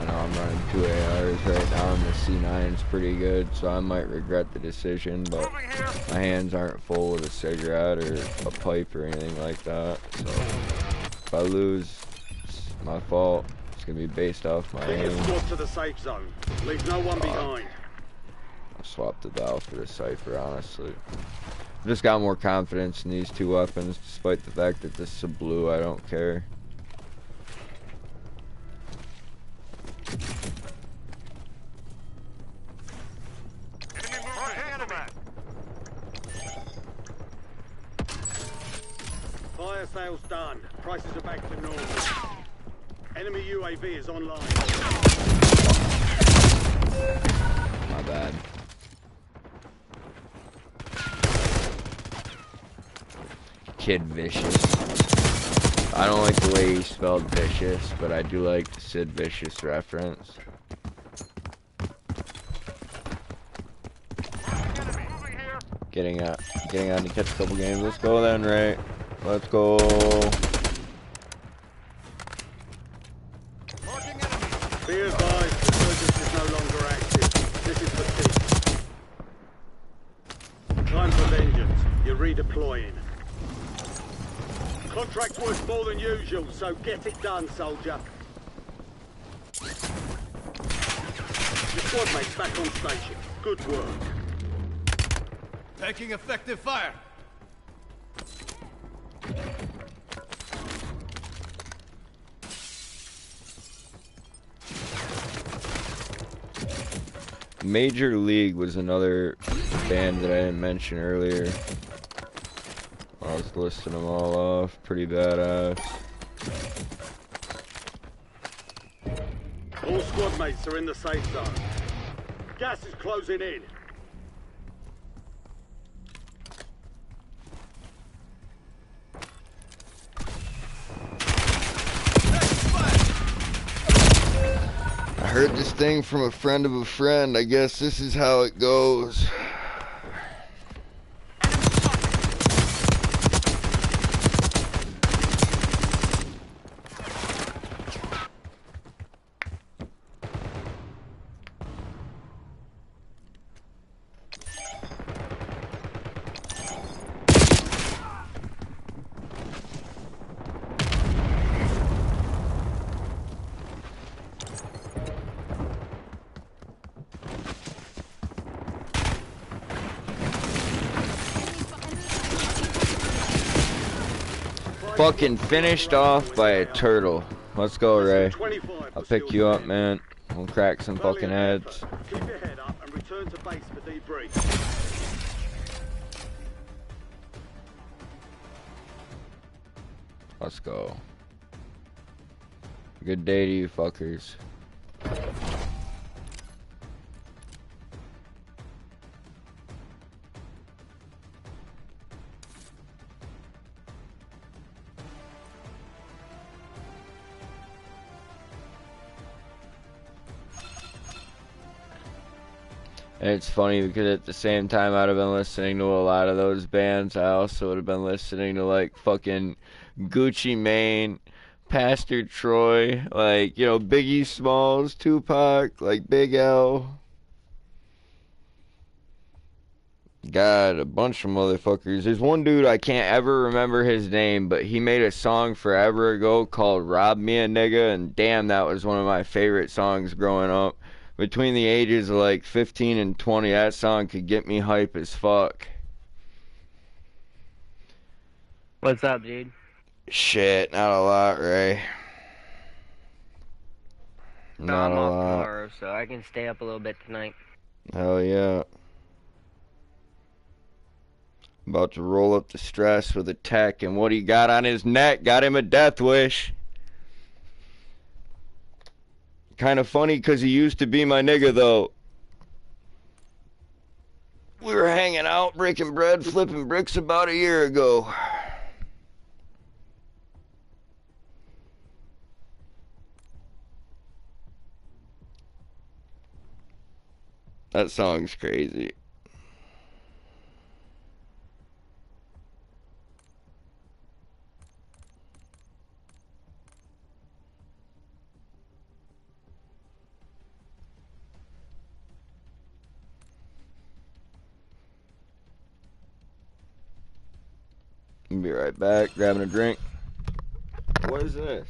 I know I'm running 2 ARs right now, and the C9 is pretty good, so I might regret the decision, but Moving here. my hands aren't full with a cigarette or a pipe or anything like that, so if I lose, it's my fault. It's gonna be based off my Bring your aim. squad to the safe zone. Leave no one behind. I'll swap the bow for the Cypher, honestly. I've just got more confidence in these two weapons, despite the fact that this is a blue. I don't care. Enemy movement. Fire sales done. Prices are back to normal. Enemy UAV is online. My bad. Kid Vicious. I don't like the way he spelled vicious, but I do like the Sid Vicious reference. Enemy moving here. Getting on to catch a couple games. Let's go then, Ray. Let's go. Marking enemy. Be advised, the surgeon is no longer active. This is for keeps. Time for vengeance. You're redeploying. Contract's worth more than usual, so get it done, soldier. Your squad mate's back on station. Good work. Taking effective fire. Major League was another band that I didn't mention earlier. I was listing them all off. Pretty badass. All squad mates are in the safe zone. Gas is closing in. I heard this thing from a friend of a friend. I guess this is how it goes. Fucking finished off by a turtle. Let's go, Ray. 25 I'll was pick still you up, dead. man. We'll crack some fucking Valiant heads. effort. Keep your head up and return to base for debrief. Let's go. Good day to you fuckers. And it's funny because at the same time I'd have been listening to a lot of those bands, I also would have been listening to like fucking Gucci Mane, Pastor Troy, like, you know, Biggie Smalls, Tupac, like Big L, God, a bunch of motherfuckers. There's one dude, I can't ever remember his name, but he made a song forever ago called Rob Me a Nigga, and damn, that was one of my favorite songs growing up. Between the ages of like 15 and 20, that song could get me hype as fuck. What's up, dude? Shit, not a lot, Ray. No, Not I'm a off lot. tomorrow, so I can stay up a little bit tonight. Hell yeah. About to roll up the stress with a tech, and what he got on his neck got him a death wish. Kind of funny because he used to be my nigga, though. We were hanging out, breaking bread, flipping bricks about a year ago. That song's crazy. I'll be right back, grabbing a drink. What is this?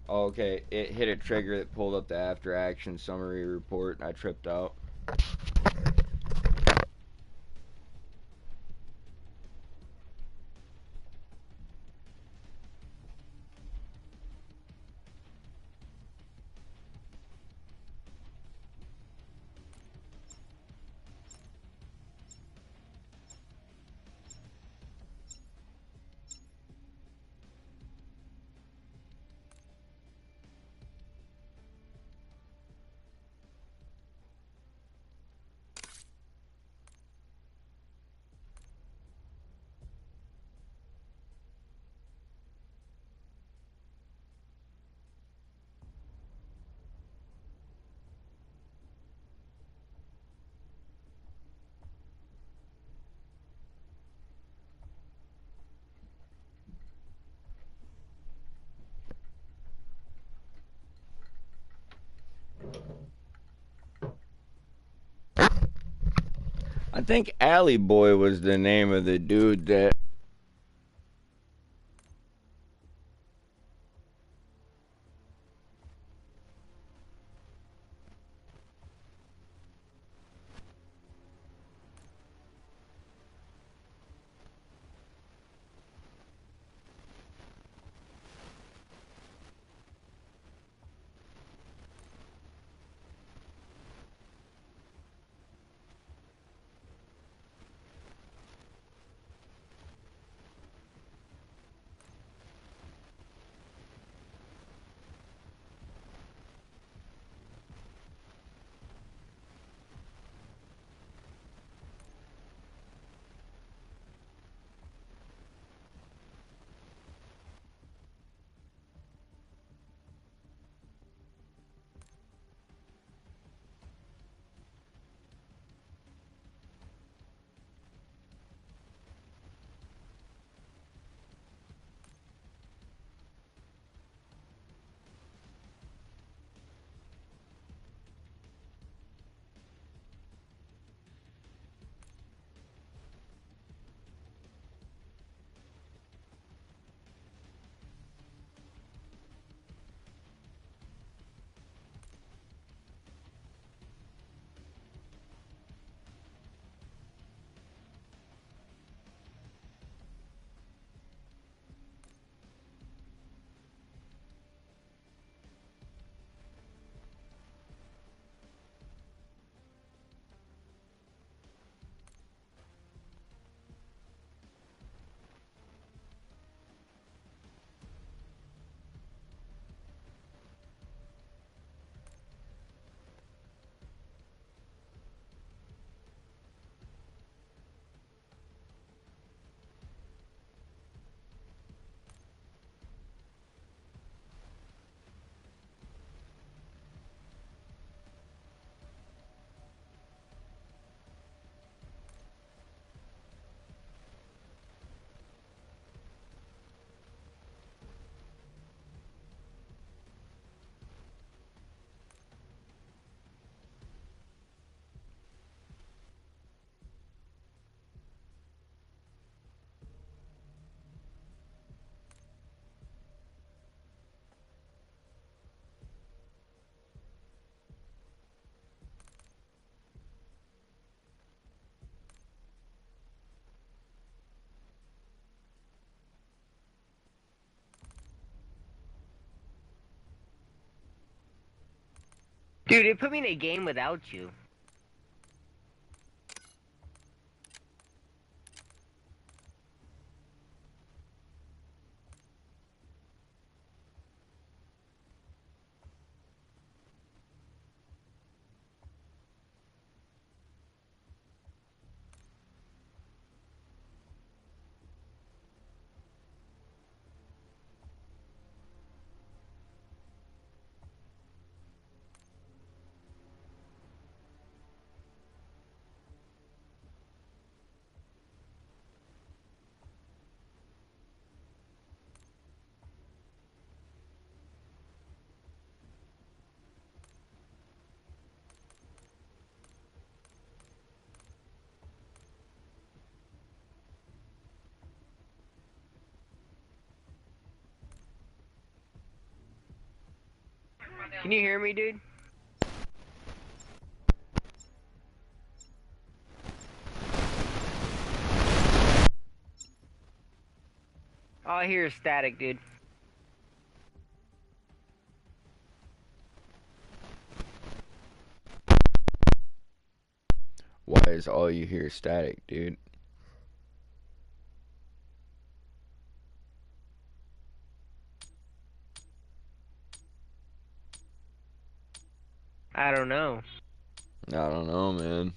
Oh, okay, it hit a trigger that pulled up the after action summary report, and I tripped out. I think Alley Boy was the name of the dude that... Dude, it put me in a game without you. Can you hear me, dude? All I hear is static, dude. Why is all you hear static, dude? I don't know. I don't know, man.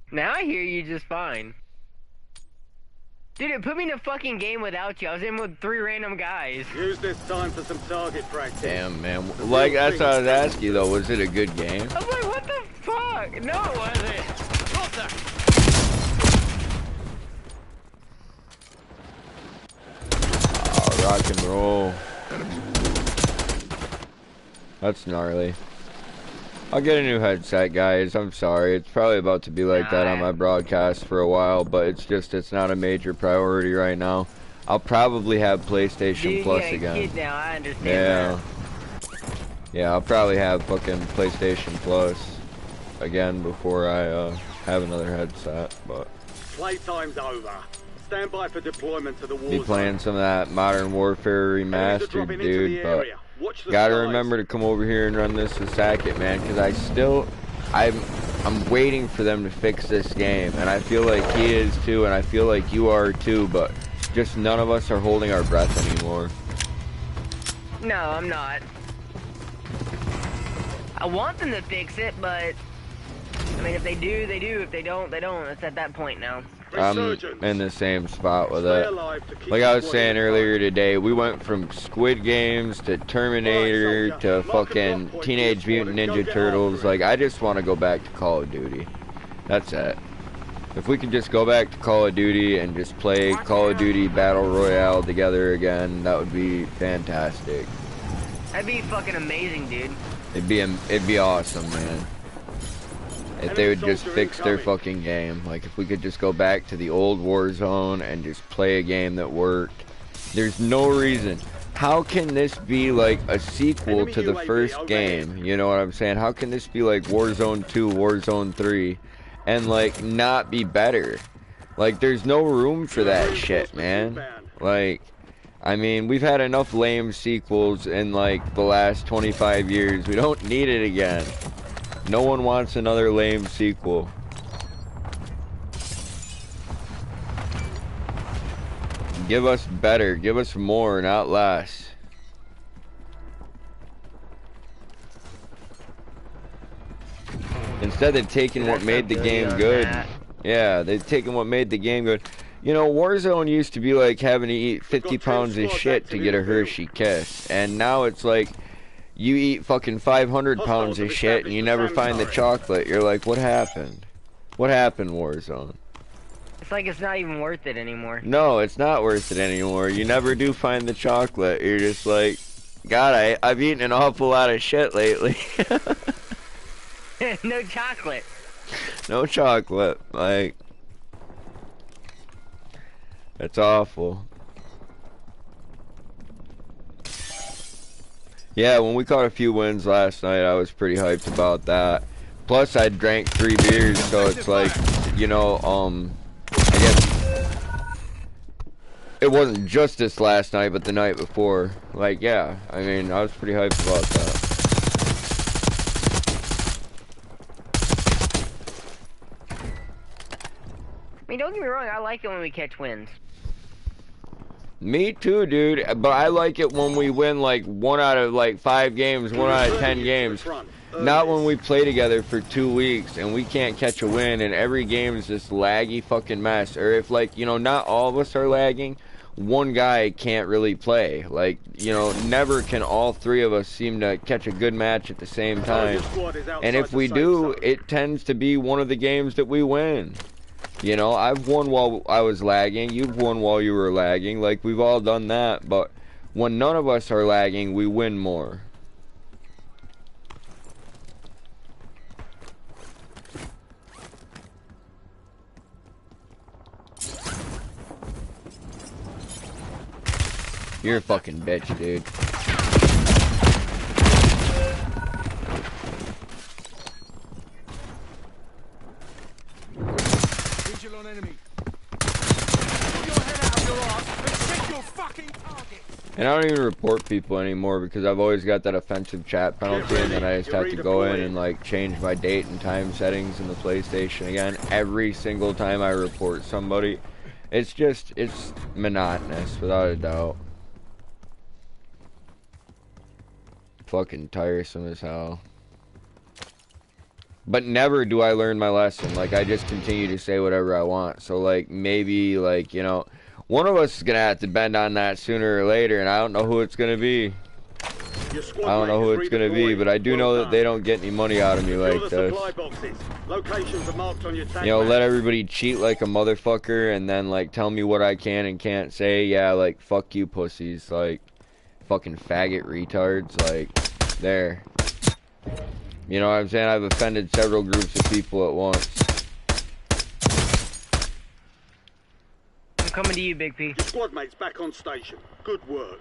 Now I hear you just fine. Dude, it put me in a fucking game without you. I was in with 3 random guys. Use this time for some target practice. Damn, man. Like, that's what I was asking you, though. Was it a good game? I was like, what the fuck? No, it wasn't. Oh, rock and roll. That's gnarly. I'll get a new headset, guys. I'm sorry. It's probably about to be like that on my broadcast for a while, but it's not a major priority right now. I'll probably have PlayStation Plus again. Kid now, I understand Yeah. that. Yeah, I'll probably have fucking PlayStation Plus again before I have another headset, but Playtime's over. Stand by for deployment to the war be playing some of that Modern Warfare Remastered, dude, but gotta remember to come over here and run this a second, man, because I'm waiting for them to fix this game, and I feel like he is too, and I feel like you are too, but just none of us are holding our breath anymore. No, I'm not. I want them to fix it, but I mean, if they do, they do. If they don't, they don't. It's at that point now. I'm in the same spot with it. Like I was saying earlier today, we went from Squid Games to Terminator to fucking Teenage Mutant Ninja Turtles. Like, I just want to go back to Call of Duty. That's it. If we could just go back to Call of Duty and just play Call of Duty Battle Royale together again, that would be fantastic. That'd be fucking amazing, dude. It'd be awesome, man. If they would just fix their fucking game. Like, if we could just go back to the old Warzone and just play a game that worked. There's no reason. How can this be like a sequel to the first game? You know what I'm saying? How can this be like Warzone 2, Warzone 3, and like not be better? Like, there's no room for that shit, man. Like, I mean, we've had enough lame sequels in like the last 25 years. We don't need it again. No one wants another lame sequel. Give us better. Give us more, not less. Instead of taking what made the game good. Yeah, they've taken what made the game good. You know, Warzone used to be like having to eat 50 pounds of shit to get a Hershey Kiss. And now it's like, you eat fucking 500 pounds of shit and you never find the chocolate. You're like, what happened? What happened, Warzone? It's like it's not even worth it anymore. No, it's not worth it anymore. You never do find the chocolate. You're just like, God, I've eaten an awful lot of shit lately. No chocolate. No chocolate. Like, it's awful. Yeah, when we caught a few wins last night, I was pretty hyped about that. Plus, I drank 3 beers, so it's like, you know, I guess it wasn't just this last night, but the night before. Like, yeah, I mean, I was pretty hyped about that. mean, don't get me wrong, I like it when we catch wins. Me too, dude. But I like it when we win like 1 out of like 5 games, 1 out of 10 games. Not when we play together for 2 weeks and we can't catch a win and every game is this laggy fucking mess. Or if, like, you know, not all of us are lagging, one guy can't really play. Like, you know, never can all 3 of us seem to catch a good match at the same time. And if we do, it tends to be one of the games that we win. You know, I've won while I was lagging, you've won while you were lagging, like, we've all done that, but when none of us are lagging, we win more. You're a fucking bitch, dude. Visual on enemy. Pull your head out of your ass and check your fucking target. And I don't even report people anymore because I've always got that offensive chat penalty and then I just have to go in and like change my date and time settings in the PlayStation again every single time I report somebody. It's just, it's monotonous without a doubt. Fucking tiresome as hell. But never do I learn my lesson. Like, I just continue to say whatever I want. So, like, maybe, like, you know, one of us is gonna have to bend on that sooner or later, and I don't know who it's gonna be. I don't know who it's gonna be, but I do know that they don't get any money out of me like this. You know, let everybody cheat like a motherfucker, and then, like, tell me what I can and can't say. Yeah, like, fuck you pussies. Like, fucking faggot retards. Like, there. You know what I'm saying? I've offended several groups of people at once. I'm coming to you, Big P. Your squad mate's back on station. Good work.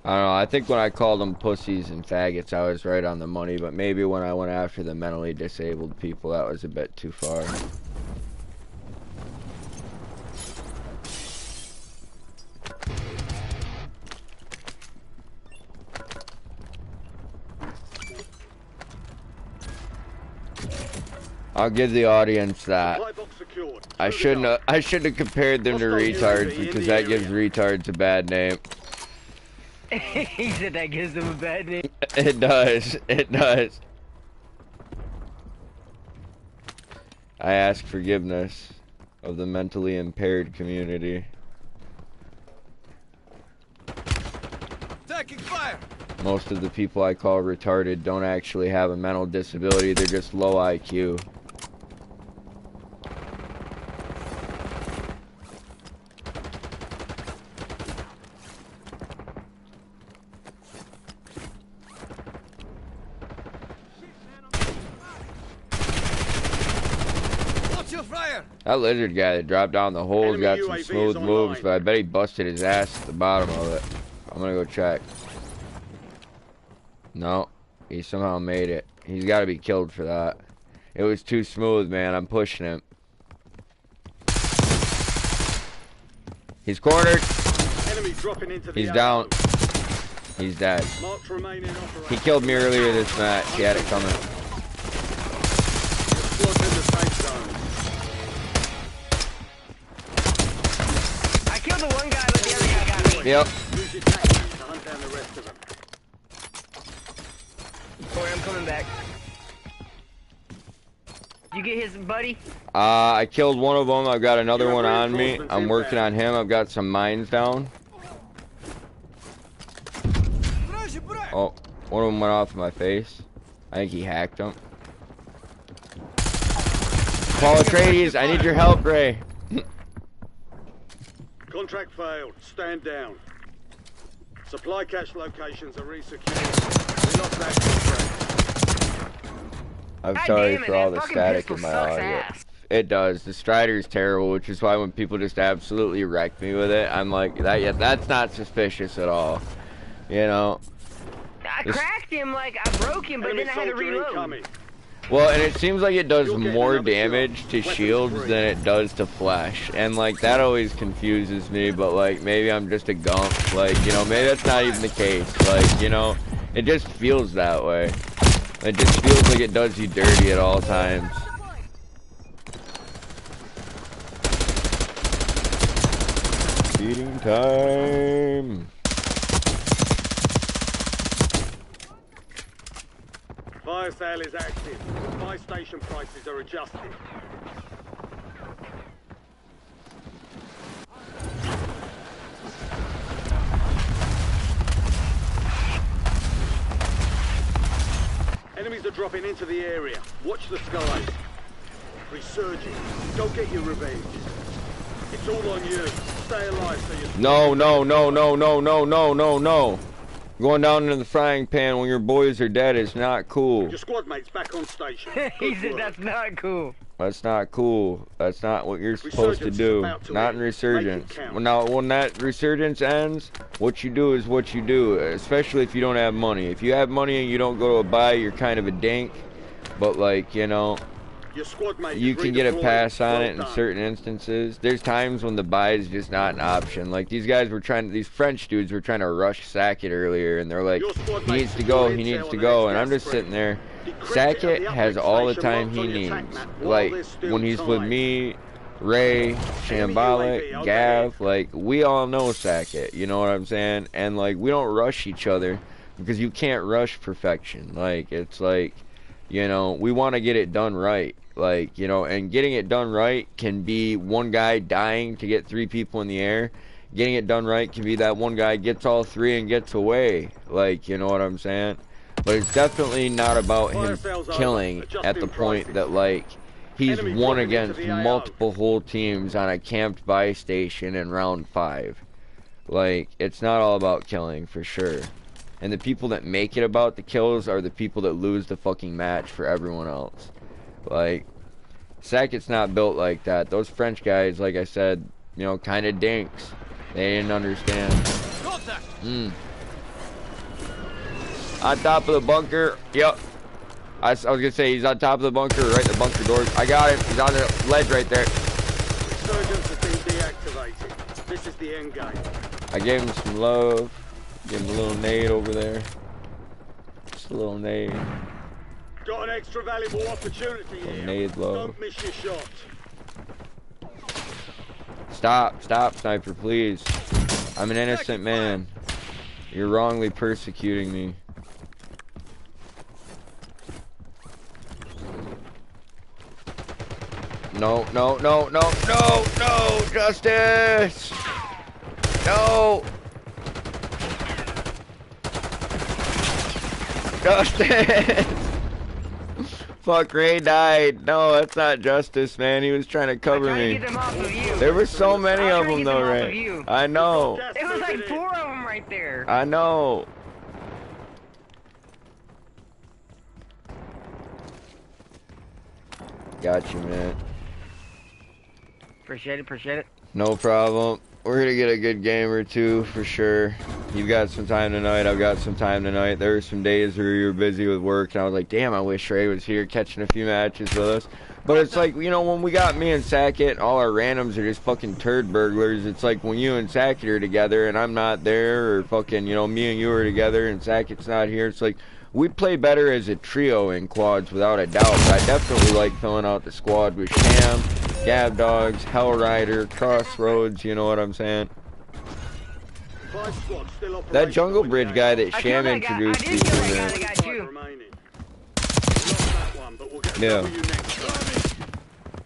I don't know, I think when I called them pussies and faggots, I was right on the money, but maybe when I went after the mentally disabled people, that was a bit too far. I'll give the audience that. I shouldn't have compared them to retards because that gives retards a bad name. He said that gives them a bad name. It does. It does. I ask forgiveness of the mentally impaired community. Taking fire. Most of the people I call retarded don't actually have a mental disability, they're just low IQ. That lizard guy that dropped down the hole's got some smooth moves, but I bet he busted his ass at the bottom of it. I'm gonna go check. No, he somehow made it. He's gotta be killed for that. It was too smooth, man. I'm pushing him. He's cornered. He's down. He's dead. He killed me earlier this match. He had it coming. The one guy, but the other guy got me. Yep. Corey, I'm coming back. Did you get his buddy? I killed one of them. I've got another one on me. I'm working on him. I've got some mines down. Oh, one of them went off my face. I think he hacked him. Paul Atreides, I need your help, Ray. Contract failed. Stand down. Supply cache locations are resecured. We lost that contract. I'm sorry for all the static in my audio. It does. The Strider's terrible, which is why when people just absolutely wreck me with it, I'm like, yeah, that's not suspicious at all. You know? I cracked him, like, I broke him, but then I had to reload. Well, and it seems like it does more damage to shields than it does to flesh. And, like, that always confuses me, but, like, maybe I'm just a gump. Like, you know, maybe that's not even the case. Like, you know, it just feels that way. It just feels like it does you dirty at all times. Feeding time. Fire sale is active. Buy station prices are adjusted. Enemies are dropping into the area. Watch the skies. Resurging. Go get your revenge. It's all on you. Stay alive so you... No. Going down into the frying pan when your boys are dead is not cool. Your squad mate's back on station. He said that's not cool. That's not cool. That's not what you're supposed to do. Not in Resurgence. Now, when that Resurgence ends, what you do is what you do, especially if you don't have money. If you have money and you don't go to a buy, you're kind of a dink. But, like, you know, your squad mate you can get a pass on it in certain instances. There's times when the buy is just not an option. Like, these guys were trying to, these French dudes were trying to rush Sackett earlier, and they're like, he needs to go, he needs to go, and I'm just sitting there. Sackett has all the time he needs. Like, when he's with me, Ray, Shambolic, Gav, like, we all know Sackett, you know what I'm saying? And, like, we don't rush each other, because you can't rush perfection. Like, it's like, you know, we want to get it done right. Like, you know, and getting it done right can be one guy dying to get 3 people in the air. Getting it done right can be that one guy gets all 3 and gets away. Like, you know what I'm saying? But it's definitely not about him killing at the point that, like, he's won against multiple whole teams on a camped buy station in round 5. Like, it's not all about killing, for sure. And the people that make it about the kills are the people that lose the fucking match for everyone else. Like, Sackett's not built like that. Those French guys, like I said, you know, kind of dinks. They didn't understand. On top of the bunker. Yep. I was gonna say he's on top of the bunker, right in the bunker doors. I got him. He's on the ledge right there. Resurgence has been deactivated. This is the end game. I gave him some love. Give him a little nade over there. Just a little nade. Got an extra valuable opportunity here. Nade low. Don't miss your shot. Stop, sniper, please. I'm an innocent man. You're wrongly persecuting me. No, Justice! No! Justice! Fuck, Ray died. No, that's not Justice, man. He was trying to cover me. There were so many of them, though, Ray. I know. It was like 4 of them right there. I know. Got you, man. Appreciate it. No problem. We're gonna get a good game or two for sure. You've got some time tonight. I've got some time tonight. There were some days where you were busy with work, and I was like, damn, I wish Ray was here catching a few matches with us. But it's like, you know, when we got me and Sackett, all our randoms are just fucking turd burglars. It's like when you and Sackett are together and I'm not there, or fucking, you know, me and you are together and Sackett's not here. It's like, we play better as a trio in quads without a doubt. But I definitely like filling out the squad with Sham, Gab Dogs, Hellrider, Crossroads, you know what I'm saying? That Jungle Bridge guy that Sham introduced me to, yeah.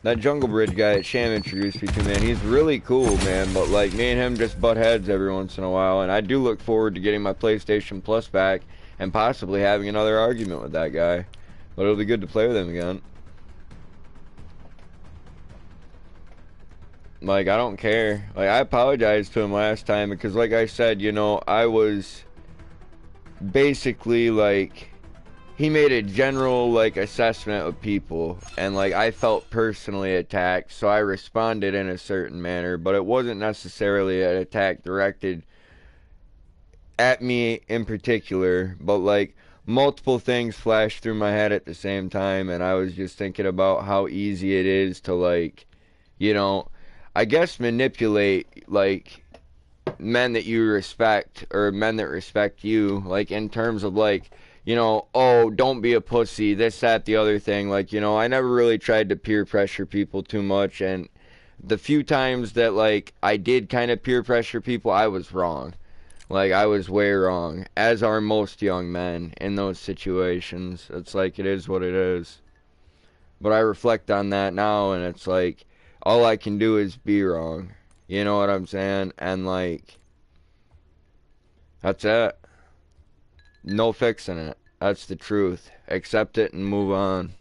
That Jungle Bridge guy that Sham introduced me to, man, he's really cool, man, but like, me and him just butt heads every once in a while, and I do look forward to getting my PlayStation Plus back and possibly having another argument with that guy. But it'll be good to play with him again. Like, I don't care. Like, I apologized to him last time because, like I said, you know, I was basically, like, he made a general, like, assessment of people, and, like, I felt personally attacked, so I responded in a certain manner, but it wasn't necessarily an attack directed at me in particular, but, like, multiple things flashed through my head at the same time, and I was just thinking about how easy it is to, like, you know, I guess manipulate, like, men that you respect, or men that respect you, like, in terms of, like, you know, oh, don't be a pussy, this, that, the other thing. Like, you know, I never really tried to peer pressure people too much, and the few times that, like, I did kind of peer pressure people, I was wrong. Like, I was way wrong, as are most young men in those situations. It's like, it is what it is. But I reflect on that now, and it's like, all I can do is be wrong. You know what I'm saying? And, like, that's it. No fixing it. That's the truth. Accept it and move on.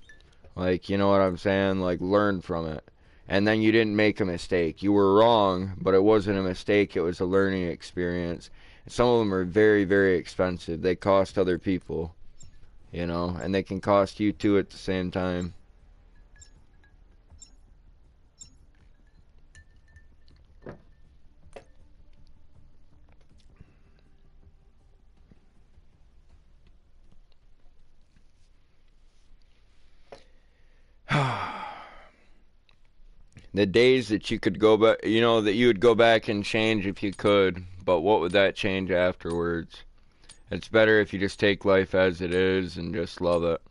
Like, you know what I'm saying? Like, learn from it. And then you didn't make a mistake. You were wrong, but it wasn't a mistake. It was a learning experience. Some of them are very, very expensive. They cost other people, you know, and they can cost you too at the same time. The days that you could go back, you know, that you would go back and change if you could, but what would that change afterwards? It's better if you just take life as it is and just love it.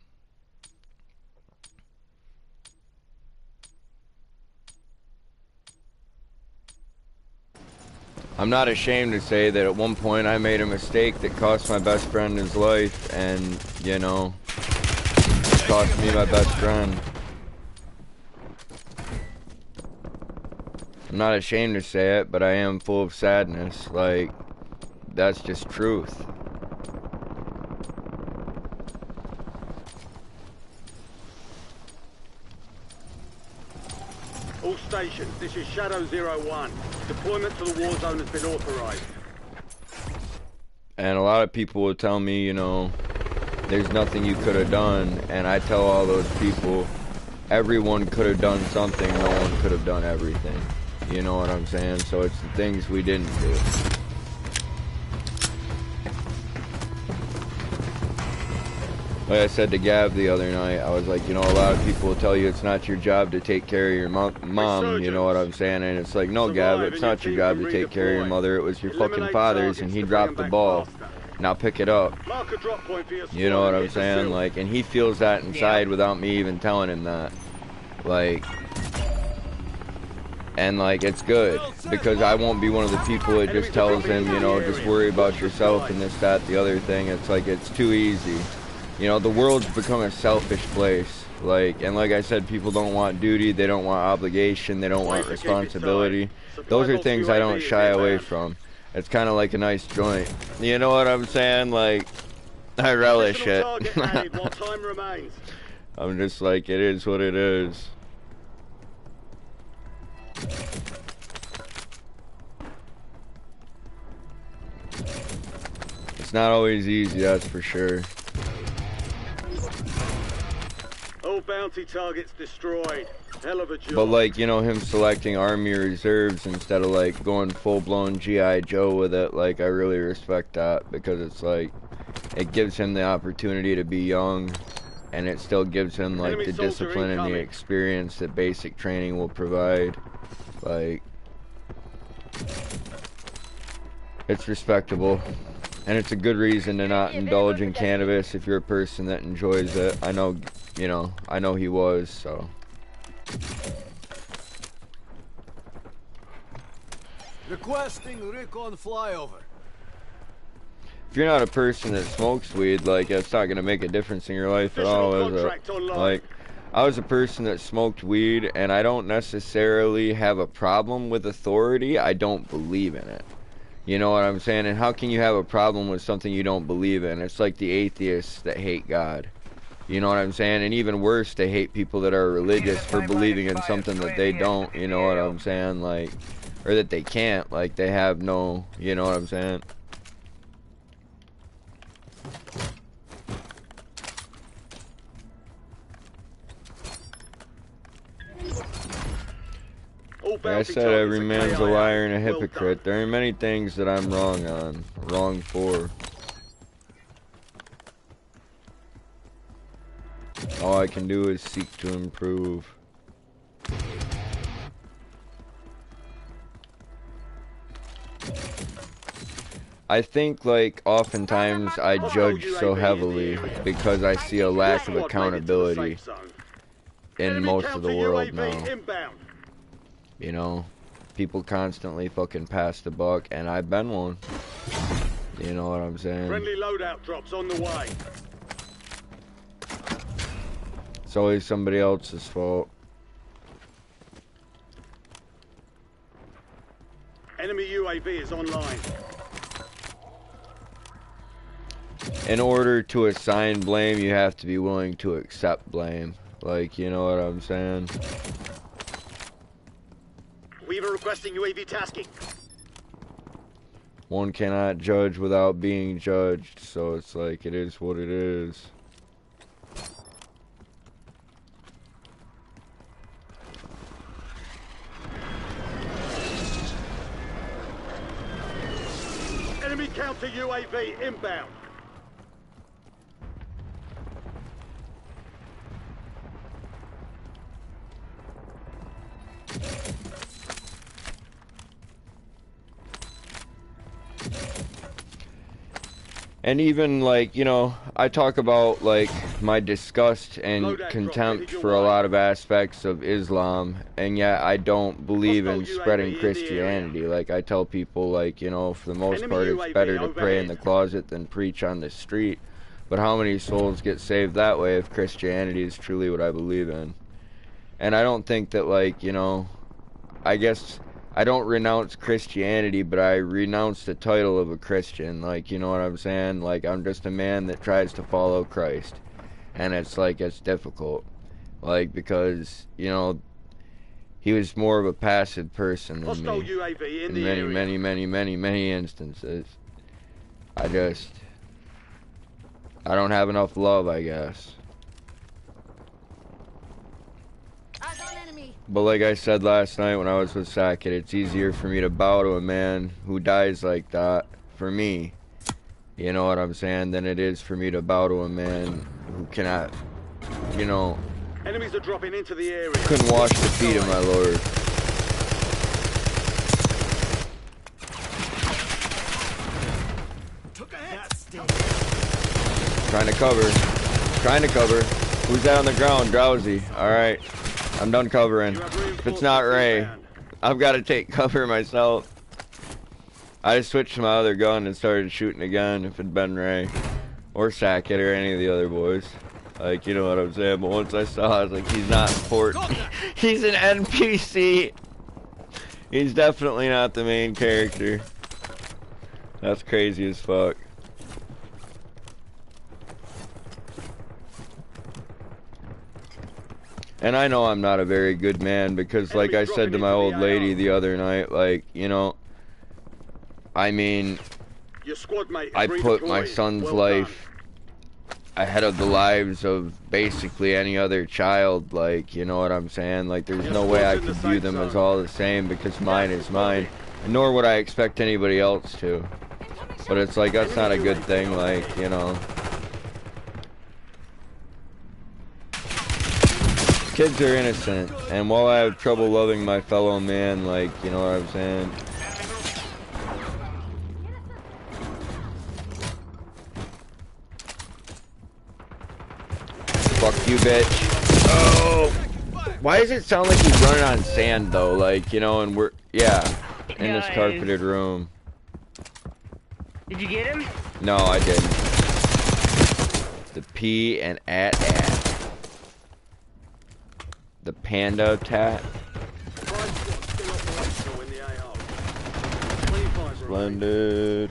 I'm not ashamed to say that at one point I made a mistake that cost my best friend his life, and, you know, it cost me my best friend. I'm not ashamed to say it, but I am full of sadness. Like, that's just truth. All stations, this is Shadow 01. Deployment to the war zone has been authorized. And a lot of people will tell me, you know, there's nothing you could have done, and I tell all those people, everyone could have done something, no one could have done everything. You know what I'm saying? So it's the things we didn't do. Like I said to Gab the other night, I was like, you know, a lot of people will tell you it's not your job to take care of your mom, you know what I'm saying? And it's like, no, Gab, it's not your job to take care of your mother. It was your fucking father's, and he dropped the ball. Now pick it up. You know what I'm saying? Like, and he feels that inside without me even telling him that. Like... And, like, it's good, because I won't be one of the people that just tells him, you know, just worry about yourself and this, that, the other thing. It's like, it's too easy. You know, the world's become a selfish place. Like, and like I said, people don't want duty, they don't want obligation, they don't want responsibility. Those are things I don't shy away from. It's kind of like a nice joint. You know what I'm saying? Like, I relish it. I'm just like, it is what it is. It's not always easy, that's for sure. All bounty targets destroyed. Hell of a job. But like, you know, him selecting Army Reserves instead of like going full-blown G.I. Joe with it, like, I really respect that, because it's like, it gives him the opportunity to be young, and it still gives him like the discipline and the experience that basic training will provide. Like, it's respectable, and it's a good reason to not indulge in cannabis if you're a person that enjoys it. I know, you know, I know he was, so. Requesting recon flyover. If you're not a person that smokes weed, like, it's not gonna make a difference in your life at all, is it? Like, I was a person that smoked weed, and I don't necessarily have a problem with authority. I don't believe in it. You know what I'm saying? And how can you have a problem with something you don't believe in? It's like the atheists that hate God. You know what I'm saying? And even worse, they hate people that are religious for believing in something that they don't. You know what I'm saying? Like, or that they can't. Like, they have no, you know what I'm saying? Like I said, every man's a liar and a hypocrite. There are many things that I'm wrong on, wrong for. All I can do is seek to improve. I think, like, oftentimes I judge so heavily because I see a lack of accountability in most of the world now. You know, people constantly fucking pass the buck, and I've been one. You know what I'm saying? Friendly loadout drops on the way. It's always somebody else's fault. Enemy UAV is online. In order to assign blame, you have to be willing to accept blame. Like, you know what I'm saying? Weaver requesting UAV tasking. One cannot judge without being judged, so it's like, it is what it is. Enemy counter UAV inbound. And even, like, you know, I talk about, like, my disgust and contempt for a lot of aspects of Islam, and yet I don't believe in spreading Christianity. Like, I tell people, like, you know, for the most part, it's better to pray in the closet than preach on the street. But how many souls get saved that way if Christianity is truly what I believe in? And I don't think that, like, you know, I guess I don't renounce Christianity, but I renounce the title of a Christian. Like, you know what I'm saying? Like, I'm just a man that tries to follow Christ. And it's like, it's difficult. Like, because, you know, he was more of a passive person than Hostile me. UAV In many instances. I don't have enough love, I guess. But like I said last night when I was with Sackett, it's easier for me to bow to a man who dies like that, for me, you know what I'm saying, than it is for me to bow to a man who cannot, you know, enemies are dropping into the area. Couldn't wash the feet of my Lord. Trying to cover. Who's that on the ground? Drowsy. Alright. I'm done covering. If it's not Ray, I've got to take cover myself. I just switched to my other gun and started shooting again if it'd been Ray. Or Sackett or any of the other boys. Like, you know what I'm saying? But once I saw, I was like, he's not important. He's an NPC. He's definitely not the main character. That's crazy as fuck. And I know I'm not a very good man because, like I said to my old lady the other night, like, you know, I mean, I put my son's life ahead of the lives of basically any other child, like, you know what I'm saying? Like, there's no way I could view them as all the same because mine is mine, nor would I expect anybody else to. But it's like, that's not a good thing, like, you know. Kids are innocent, and while I have trouble loving my fellow man, like, you know what I'm saying? Fuck you, bitch. Oh! Why does it sound like he's running on sand, though? Like, you know, and we're, yeah, in this carpeted room. Did you get him? No, I didn't. The P and at. The panda tat. Splendid.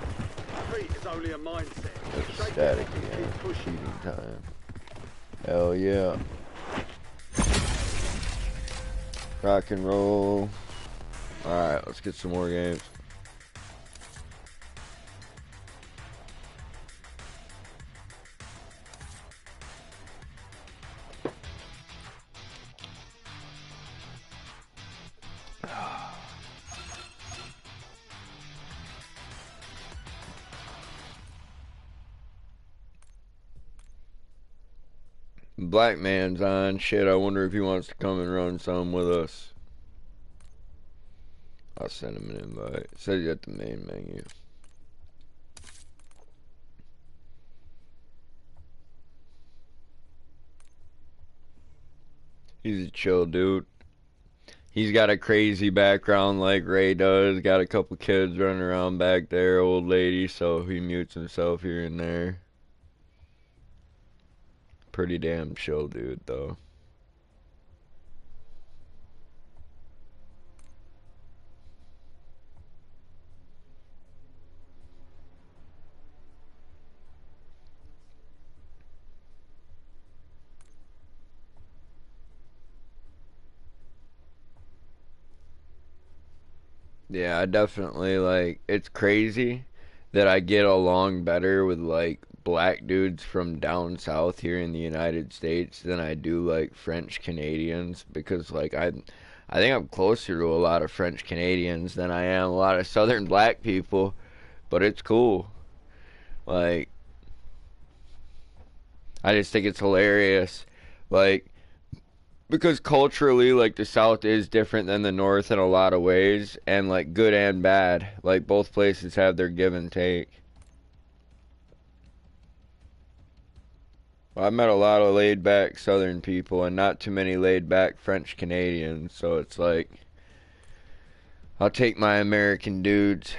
It's static again. Shooting time. Hell yeah. Rock and roll. Alright, let's get some more games. Black man's on. Shit, I wonder if he wants to come and run some with us. I'll send him an invite. It says he's at the main menu. He's a chill dude. He's got a crazy background like Ray does. Got a couple kids running around back there, old lady, so he mutes himself here and there. Pretty damn chill dude, though. Yeah, I definitely, like, it's crazy that I get along better with, like, black dudes from down south here in the United States than I do, like, French Canadians, because, like, I think I'm closer to a lot of French Canadians than I am a lot of southern black people, but it's cool. Like, I just think it's hilarious, like, because culturally, like, the South is different than the North in a lot of ways, and, like, good and bad. Like, both places have their give and take. Well, I've met a lot of laid-back Southern people, and not too many laid-back French Canadians, so it's like, I'll take my American dudes.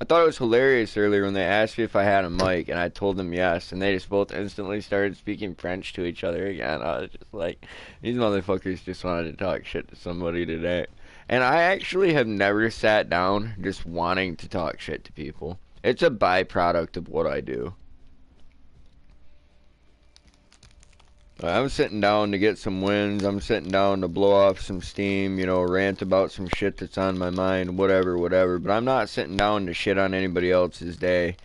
I thought it was hilarious earlier when they asked me if I had a mic, and I told them yes, and they just both instantly started speaking French to each other again. I was just like, these motherfuckers just wanted to talk shit to somebody today. And I actually have never sat down just wanting to talk shit to people. It's a byproduct of what I do. I'm sitting down to get some wins. I'm sitting down to blow off some steam, you know, rant about some shit that's on my mind, whatever. But I'm not sitting down to shit on anybody else's day.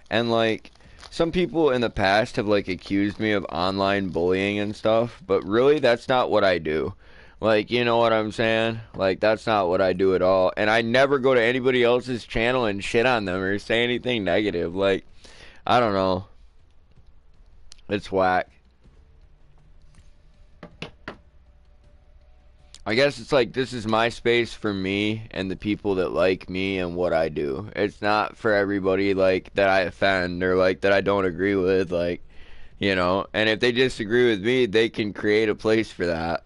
And, like, some people in the past have, like, accused me of online bullying and stuff, but really, that's not what I do. Like, you know what I'm saying? Like, that's not what I do at all. And I never go to anybody else's channel and shit on them or say anything negative. Like, I don't know. It's whack. I guess it's like, this is my space for me and the people that like me and what I do. It's not for everybody, like, that I offend or, like, that I don't agree with, like, you know. And if they disagree with me, they can create a place for that.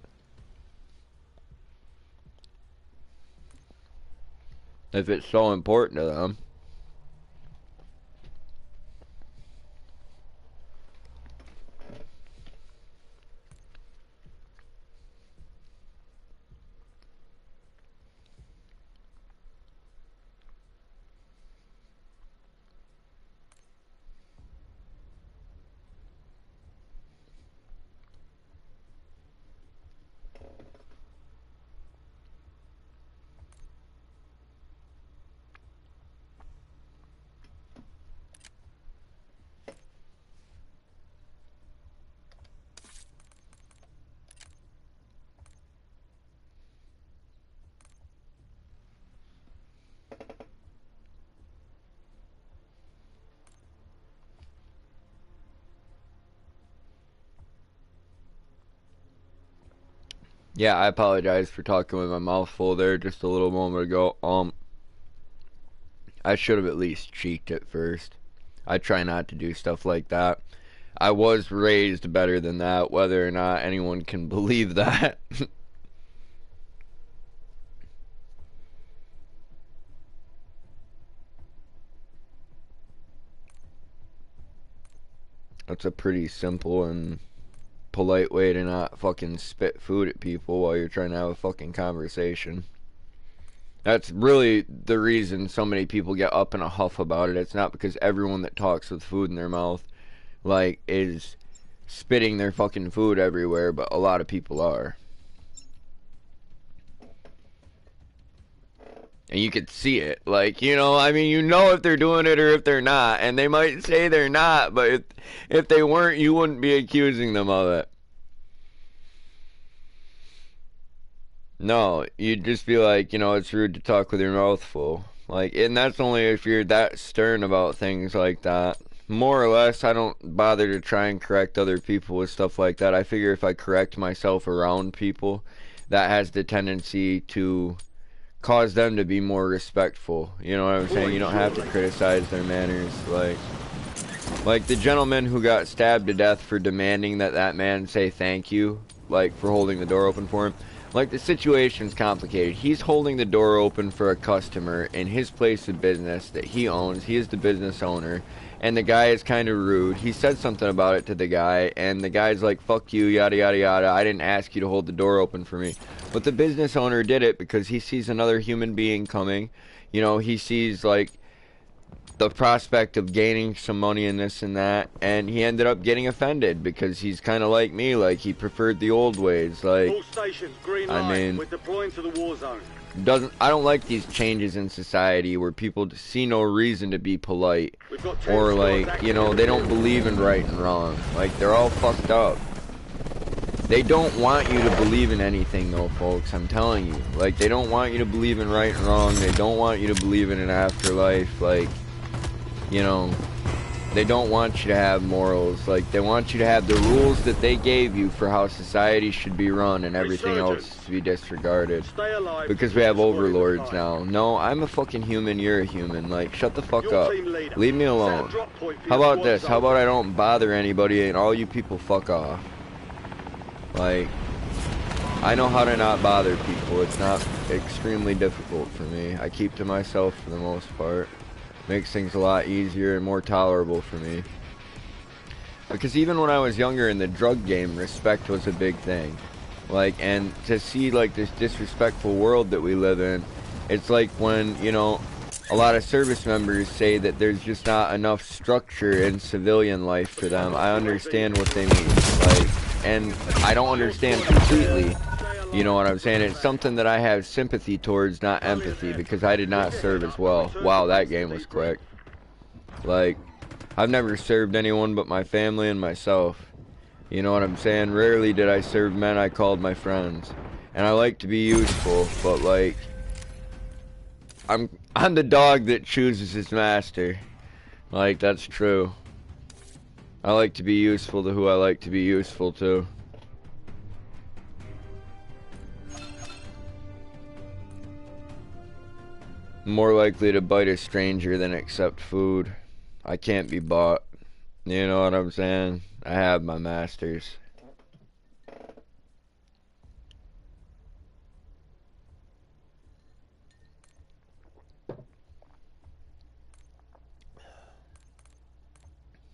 If it's so important to them. Yeah, I apologize for talking with my mouth full there just a little moment ago. I should have at least cheeked it first. I try not to do stuff like that. I was raised better than that, whether or not anyone can believe that. That's a pretty simple and polite way to not fucking spit food at people while you're trying to have a fucking conversation. That's really the reason so many people get up in a huff about it. It's not because everyone that talks with food in their mouth, like, is spitting their fucking food everywhere, but a lot of people are. And you could see it. Like, you know, I mean, you know if they're doing it or if they're not. And they might say they're not, but if they weren't, you wouldn't be accusing them of it. No, you'd just be like, you know, it's rude to talk with your mouth full. Like, and that's only if you're that stern about things like that. More or less, I don't bother to try and correct other people with stuff like that. I figure if I correct myself around people, that has the tendency to cause them to be more respectful. You know what I'm saying? You don't have to criticize their manners. Like, Like, the gentleman who got stabbed to death for demanding that that man say thank you, like, for holding the door open for him. Like, the situation's complicated. He's holding the door open for a customer in his place of business that he owns. He is the business owner. And the guy is kind of rude. He said something about it to the guy, and the guy's like, fuck you, yada, yada, yada. I didn't ask you to hold the door open for me. But the business owner did it because he sees another human being coming. You know, he sees, like, the prospect of gaining some money and this and that, and he ended up getting offended because he's kind of like me, like he preferred the old ways. Like, All stations, green I light. mean, We're deploying to the war zone. I don't like these changes in society where people see no reason to be polite, We've got 10 or squads like, you know, they don't believe in right and wrong. Like, they're all fucked up. They don't want you to believe in anything though, folks, I'm telling you. Like, they don't want you to believe in right and wrong. They don't want you to believe in an afterlife. Like, you know, they don't want you to have morals. Like, they want you to have the rules that they gave you for how society should be run, and everything else to be disregarded. Stay alive. Because we have overlords now. No, I'm a fucking human, you're a human. Like, shut the fuck up. Leave me alone. How about this? How about I don't bother anybody and all you people fuck off? Like, I know how to not bother people. It's not extremely difficult for me. I keep to myself for the most part. Makes things a lot easier and more tolerable for me. Because even when I was younger in the drug game, respect was a big thing. Like, and to see, like, this disrespectful world that we live in, it's like when, you know, a lot of service members say that there's just not enough structure in civilian life for them. I understand what they mean. Like, and I don't understand completely. You know what I'm saying? It's something that I have sympathy towards, not empathy, because I did not serve as well. Wow, that game was quick. Like, I've never served anyone but my family and myself. You know what I'm saying? Rarely did I serve men I called my friends. And I like to be useful, but like, I'm the dog that chooses his master. Like, that's true. I like to be useful to who I like to be useful to. More likely to bite a stranger than accept food. I can't be bought. You know what I'm saying? I have my masters.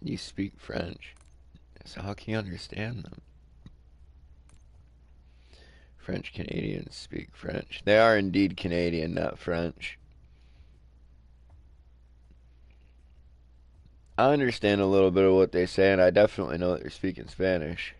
You speak French, so how can you understand them? French Canadians speak French. They are indeed Canadian, not French. I understand a little bit of what they say, and I definitely know that they're speaking Spanish.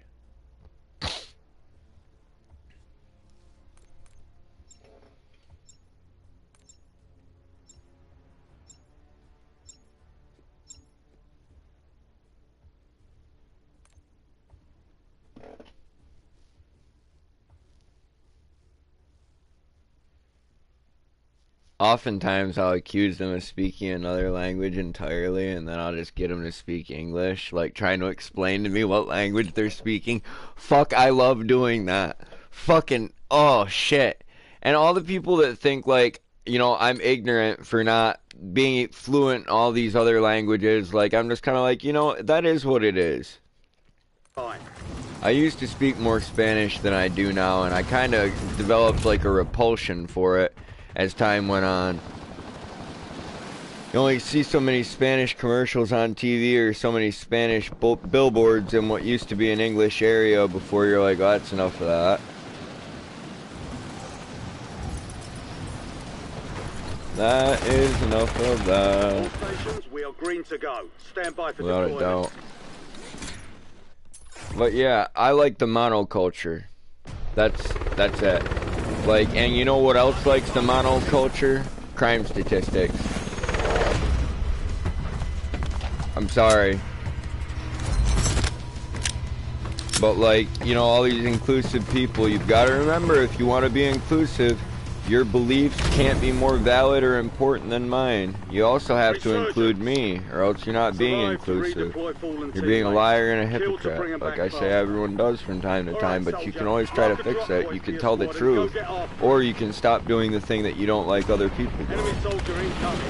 Oftentimes I'll accuse them of speaking another language entirely, and then I'll just get them to speak English, like trying to explain to me what language they're speaking. Fuck, I love doing that. Fucking, oh shit. And all the people that think like, you know, I'm ignorant for not being fluent in all these other languages, like, I'm just kind of like, you know, that is what it is. I used to speak more Spanish than I do now, and I kind of developed like a repulsion for it as time went on. You only see so many Spanish commercials on TV or so many Spanish billboards in what used to be an English area before you're like, oh, that's enough of that. That is enough of that. All stations, we are green to go. Stand by for Without a deployment. doubt. But yeah, I like the monoculture. That's it. Like, and you know what else likes the monoculture? Crime statistics. I'm sorry. But like, you know, all these inclusive people, you've got to remember, if you want to be inclusive, your beliefs can't be more valid or important than mine. You also have to include me, or else you're not being inclusive. You're being a liar and a hypocrite, like I say everyone does from time to time, but you can always try to fix it. You can tell the truth, or you can stop doing the thing that you don't like other people doing. Enemy soldier incoming.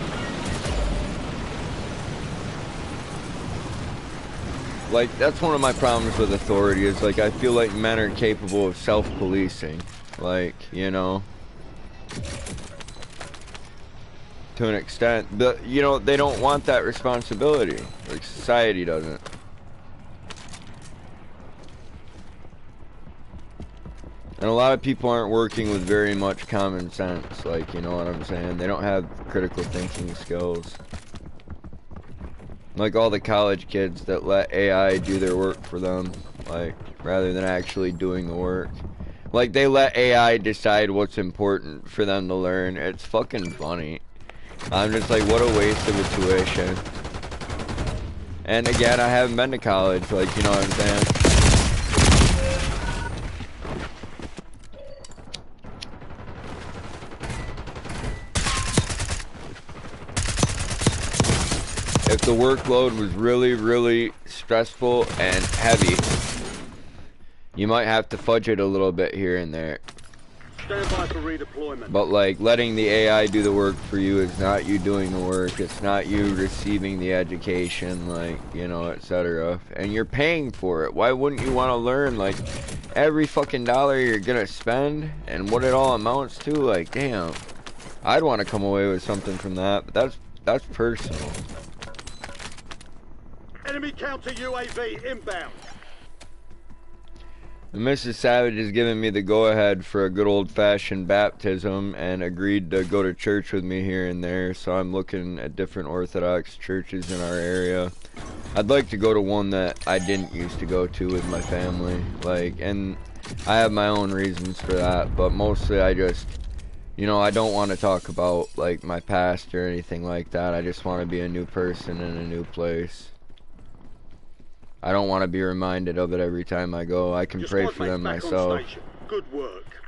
like, that's one of my problems with authority, is, like, I feel like men are capable of self-policing. Like, you know, to an extent. But, you know, they don't want that responsibility. Like, society doesn't. And a lot of people aren't working with very much common sense. Like, you know what I'm saying? They don't have critical thinking skills. Like all the college kids that let AI do their work for them, like, rather than actually doing the work. Like, they let AI decide what's important for them to learn. It's fucking funny. I'm just like, what a waste of a tuition. And again, I haven't been to college, like, you know what I'm saying? If the workload was really, really stressful and heavy, you might have to fudge it a little bit here and there. Stand by for redeployment. But like, letting the AI do the work for you is not you doing the work. It's not you receiving the education, like, you know, etc. And you're paying for it. Why wouldn't you want to learn, like, every fucking dollar you're gonna spend and what it all amounts to? Like, damn, I'd want to come away with something from that. But that's personal. Enemy counter UAV inbound. Mrs. Savage has given me the go-ahead for a good old-fashioned baptism and agreed to go to church with me here and there, so I'm looking at different Orthodox churches in our area. I'd like to go to one that I didn't used to go to with my family, like, and I have my own reasons for that, but mostly I just, you know, I don't want to talk about, like, my past or anything like that. I just want to be a new person in a new place. I don't want to be reminded of it every time I go. I can pray for them myself. Good work.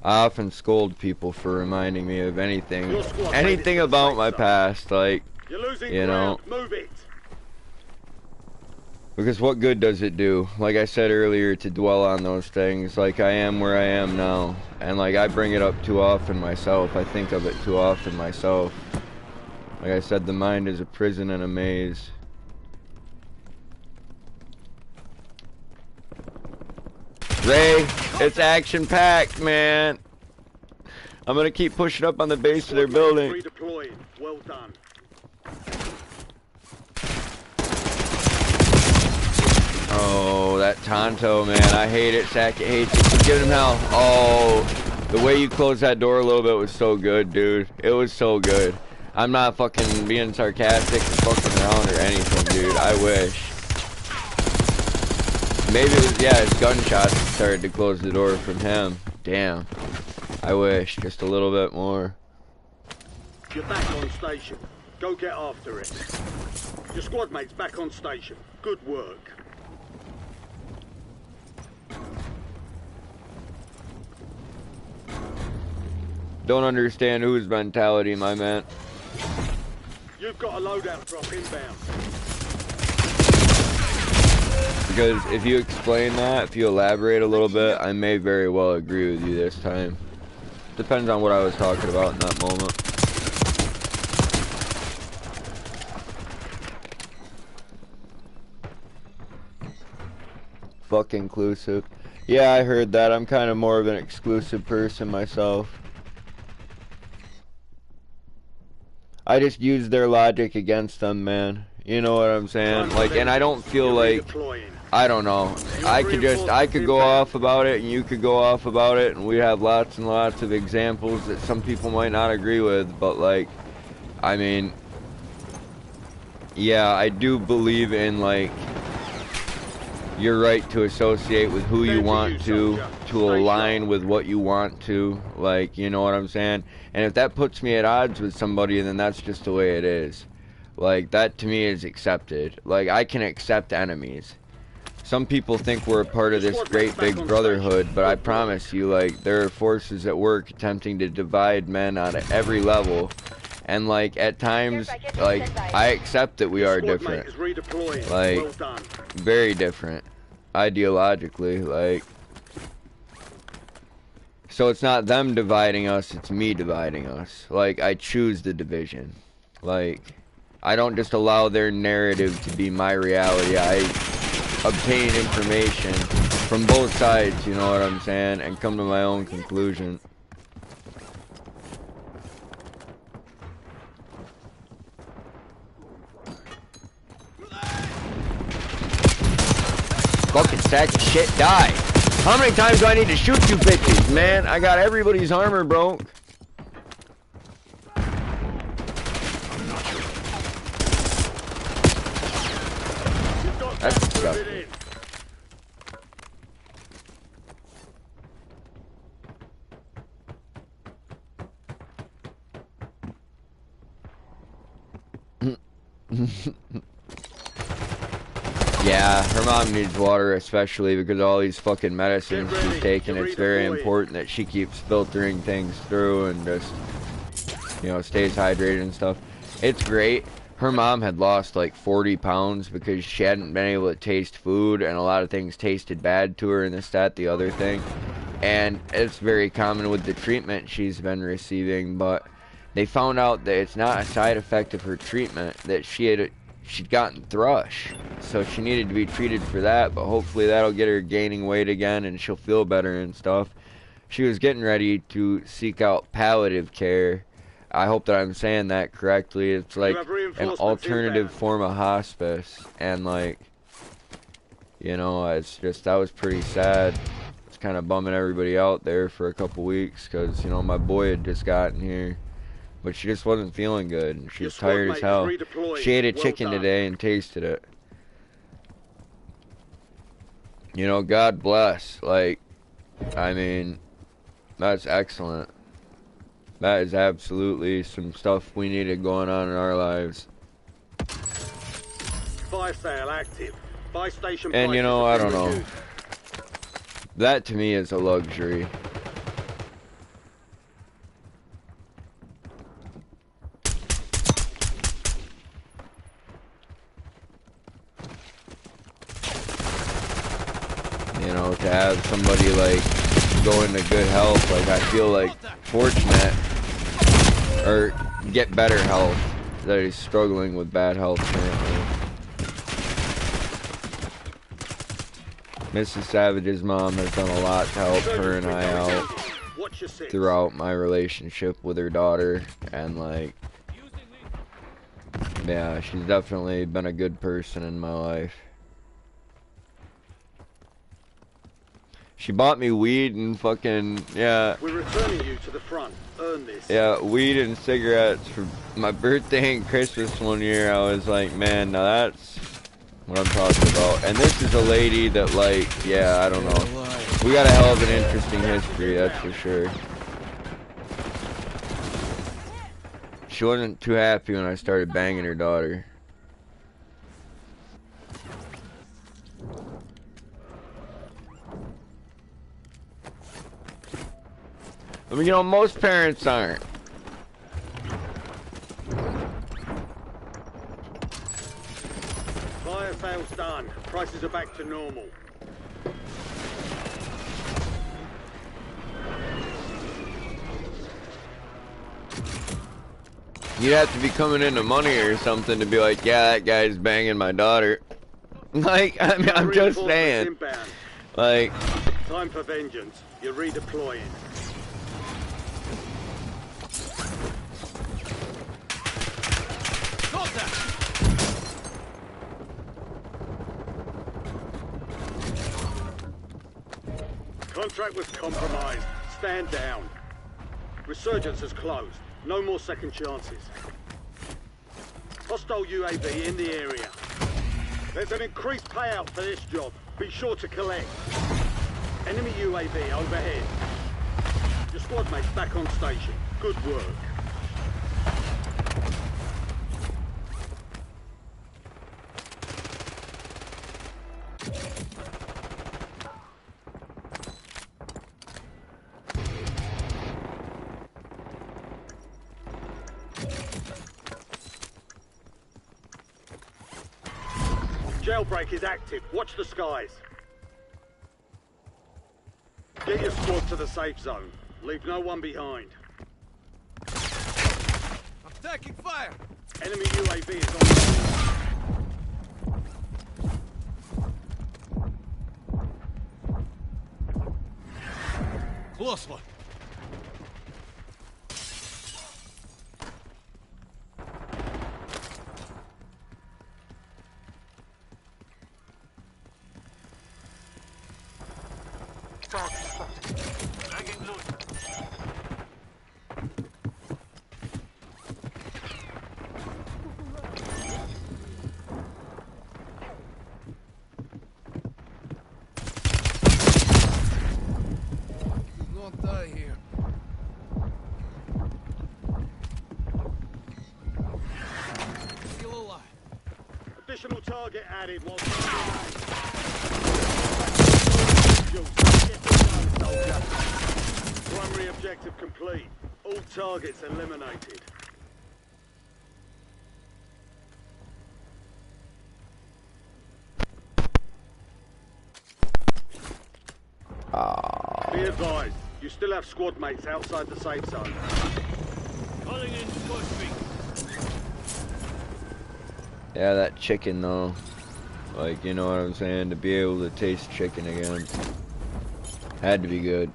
I often scold people for reminding me of anything about my past, like, you know. Move it. Because what good does it do? Like I said earlier, to dwell on those things. Like, I am where I am now. And, like, I bring it up too often myself. I think of it too often myself. Like I said, the mind is a prison and a maze. Ray, it's action-packed, man. I'm gonna keep pushing up on the base of their building. Redeployed. Well done. Oh, that Tonto, man. I hate it. Sackett hates it. Keep giving him hell. Oh, the way you closed that door a little bit was so good, dude. It was so good. I'm not fucking being sarcastic or fucking around or anything, dude. I wish. Maybe it was, yeah, his gunshots started to close the door from him. Damn. I wish. Just a little bit more. You're back on station. Go get after it. Your squad mate's back on station. Good work. Don't understand whose mentality, my man. You've got a loadout drop inbound. Because if you explain that, if you elaborate a little bit, I may very well agree with you this time. Depends on what I was talking about in that moment. Fuck inclusive. Yeah, I heard that. I'm kind of more of an exclusive person myself. I just use their logic against them, man. You know what I'm saying? Like, and I don't feel like, I don't know. I could go off about it and you could go off about it and we have lots and lots of examples that some people might not agree with, but like, I mean, yeah, I do believe in, like, your right to associate with who you want to align with what you want to, like, you know what I'm saying? And if that puts me at odds with somebody, then that's just the way it is. Like, that to me is accepted. Like, I can accept enemies. Some people think we're a part of this great big brotherhood, but I promise you, like, there are forces at work attempting to divide men on every level. And, like, at times, like, I accept that we are different. Like, very different. Ideologically, like, So it's not them dividing us, it's me dividing us. Like, I choose the division. Like, I don't just allow their narrative to be my reality. I obtain information from both sides, you know what I'm saying, and come to my own conclusion. Fucking sack of shit, die. How many times do I need to shoot you bitches, man? I got everybody's armor broke. That's disgusting. Yeah, her mom needs water, especially because of all these fucking medicines she's taking. It's very important that she keeps filtering things through and just, you know, stays hydrated and stuff. It's great. Her mom had lost like 40 pounds because she hadn't been able to taste food, and a lot of things tasted bad to her, and this, that, the other thing. And it's very common with the treatment she's been receiving, but they found out that it's not a side effect of her treatment, that she'd gotten thrush, so she needed to be treated for that, but hopefully that'll get her gaining weight again and she'll feel better and stuff. She was getting ready to seek out palliative care. I hope that I'm saying that correctly. It's like an alternative form of hospice, and like, you know, it's just, that was pretty sad. It's kind of bumming everybody out there for a couple weeks because, you know, my boy had just gotten here. But she just wasn't feeling good, and she was tired as hell. She ate a chicken today and tasted it. You know, God bless. Like, I mean, that's excellent. That is absolutely some stuff we needed going on in our lives. Fire sale active. Buy station. And you know, I don't know. That to me is a luxury. You know, to have somebody like go into good health, like I feel like fortunate, or get better health, that he's struggling with bad health currently. Mrs. Savage's mom has done a lot to help her and I out throughout my relationship with her daughter, and like, yeah, she's definitely been a good person in my life. She bought me weed and fucking, yeah. We're returning you to the front. Earn this. Yeah, weed and cigarettes for my birthday and Christmas one year. I was like, man, now that's what I'm talking about. And this is a lady that, like, yeah, I don't know. We got a hell of an interesting history, that's for sure. She wasn't too happy when I started banging her daughter. I mean, you know, most parents aren't. Fire sale's done. Prices are back to normal. You'd have to be coming into money or something to be like, yeah, that guy's banging my daughter. Like, I mean, I'm just saying. Like, time for vengeance. You're redeploying. Contract was compromised. Stand down. Resurgence has closed. No more second chances. Hostile UAV in the area. There's an increased payout for this job. Be sure to collect. Enemy UAV overhead. Your squad mates back on station. Good work. Jailbreak is active. Watch the skies. Get your squad to the safe zone. Leave no one behind. I'm taking fire. Enemy UAV is on. Close one. Dragging loot. You won't die here. Still alive. Additional target added while... Primary objective complete. All targets eliminated. Be advised, you still have squad mates outside the safe zone. Calling in squad speak. Yeah, that chicken though. Like, you know what I'm saying? To be able to taste chicken again. Had to be good.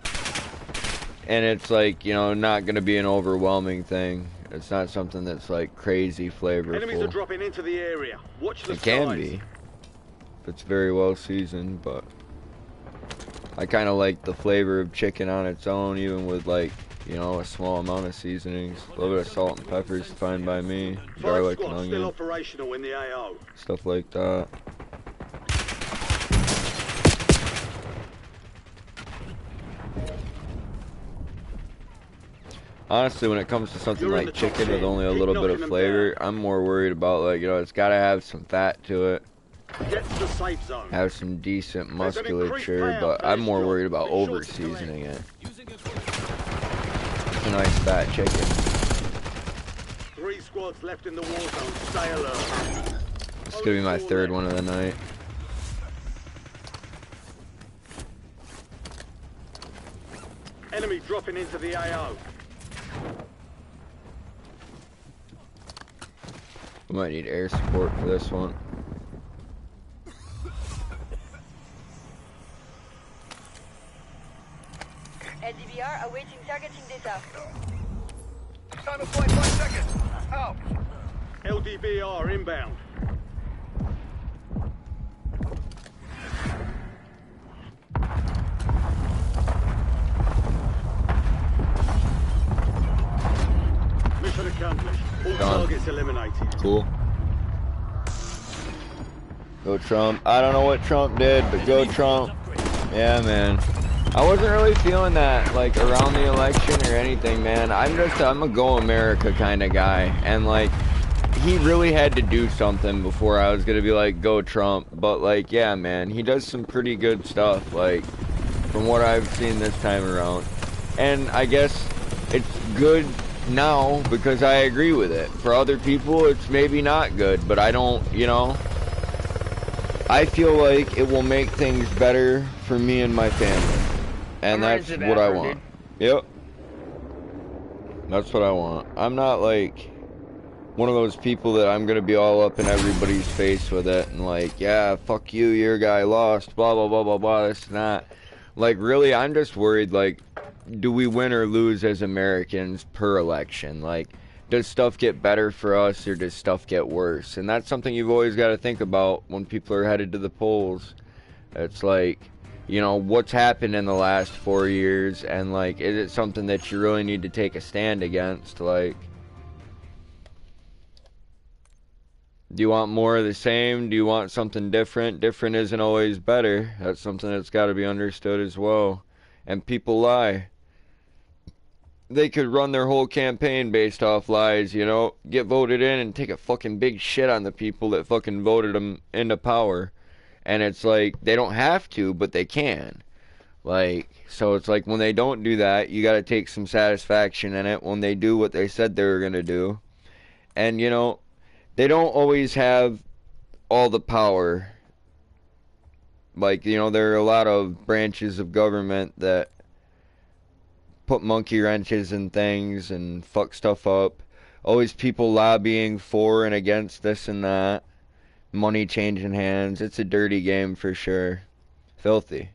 And it's like, you know, not gonna be an overwhelming thing. It's not something that's like crazy flavorful. Enemies are dropping into the area. Watch the It can skies. be. If it's very well seasoned, but I kinda like the flavor of chicken on its own, even with like, you know, a small amount of seasonings. A little bit of salt and pepper is fine by me. Garlic and Squad still onion. operational in the AO. Stuff like that. Honestly, when it comes to something You're in like the top chicken with 10. only a Keep little bit knocking of them flavor, I'm more worried about, like, you know, it's gotta have some fat to it, Get to the safe zone. have some decent There's an increased musculature, payout but for I'm this more job. worried about Be sure to over seasoning collect. it. Using a It's a nice fat chicken. 3 squads left in the war zone. Stay alert. It's gonna be my third one of the night. Enemy dropping into the AO. We might need air support for this one. LDVR awaiting targeting data. Time of flight 5 seconds. Out. LDVR inbound. Mission accomplished. All Done. targets eliminated. Cool. Go Trump. I don't know what Trump did, but go Trump. Yeah, man. I wasn't really feeling that, like, around the election or anything, man. I'm a go America kind of guy. And, like, he really had to do something before I was going to be like, go Trump. But, like, yeah, man, he does some pretty good stuff, like, from what I've seen this time around. And I guess it's good now because I agree with it. For other people, it's maybe not good, but I don't, you know, I feel like it will make things better for me and my family. And that's what I want. Yep. That's what I want. I'm not like one of those people that I'm gonna be all up in everybody's face with it and like, yeah, fuck you, your guy lost, blah blah blah blah blah, this and that. Like, really, I'm just worried, like, do we win or lose as Americans per election? Like, does stuff get better for us or does stuff get worse? And that's something you've always got to think about when people are headed to the polls. It's like, you know, what's happened in the last 4 years, and like, is it something that you really need to take a stand against? Like, do you want more of the same? Do you want something different? Different isn't always better. That's something that's got to be understood as well. And people lie. They could run their whole campaign based off lies, you know? Get voted in and take a fucking big shit on the people that fucking voted them into power. And it's like, they don't have to, but they can. Like, so it's like, when they don't do that, you gotta take some satisfaction in it when they do what they said they were gonna do. And, you know, they don't always have all the power. Like, you know, there are a lot of branches of government that put monkey wrenches in things and fuck stuff up. Always people lobbying for and against this and that. Money changing hands. It's a dirty game for sure. Filthy.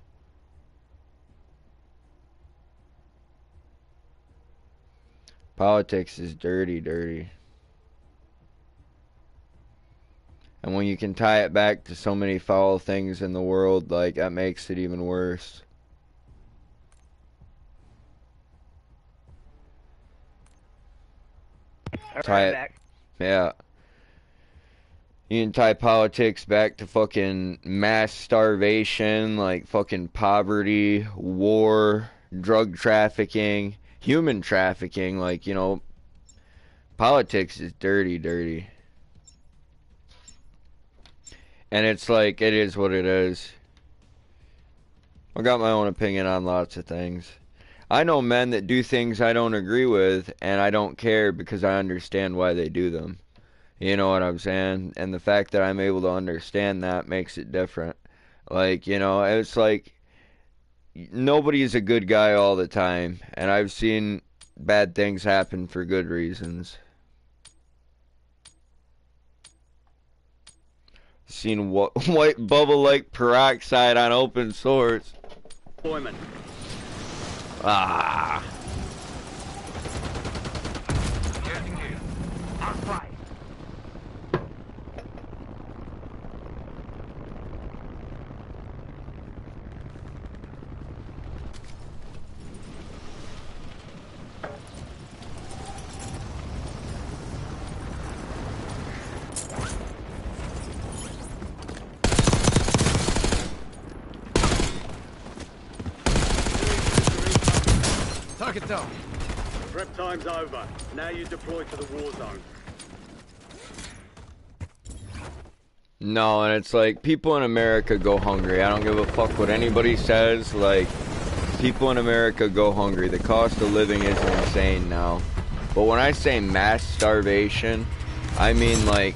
Politics is dirty, dirty. And when you can tie it back to so many foul things in the world, like, that makes it even worse. Tie it, yeah. You can tie politics back to fucking mass starvation, like fucking poverty, war, drug trafficking, human trafficking, like, you know, politics is dirty, dirty. And it's like, it is what it is. I got my own opinion on lots of things. I know men that do things I don't agree with, and I don't care because I understand why they do them. You know what I'm saying? And the fact that I'm able to understand that makes it different. Like, you know, it's like, nobody's a good guy all the time, and I've seen bad things happen for good reasons. Seen white bubble-like peroxide on open source. Employment. Ah. Target down. Prep time's over. Now you deploy to the war zone. No, and it's like, people in America go hungry. I don't give a fuck what anybody says. Like, people in America go hungry. The cost of living is insane now. But when I say mass starvation, I mean like,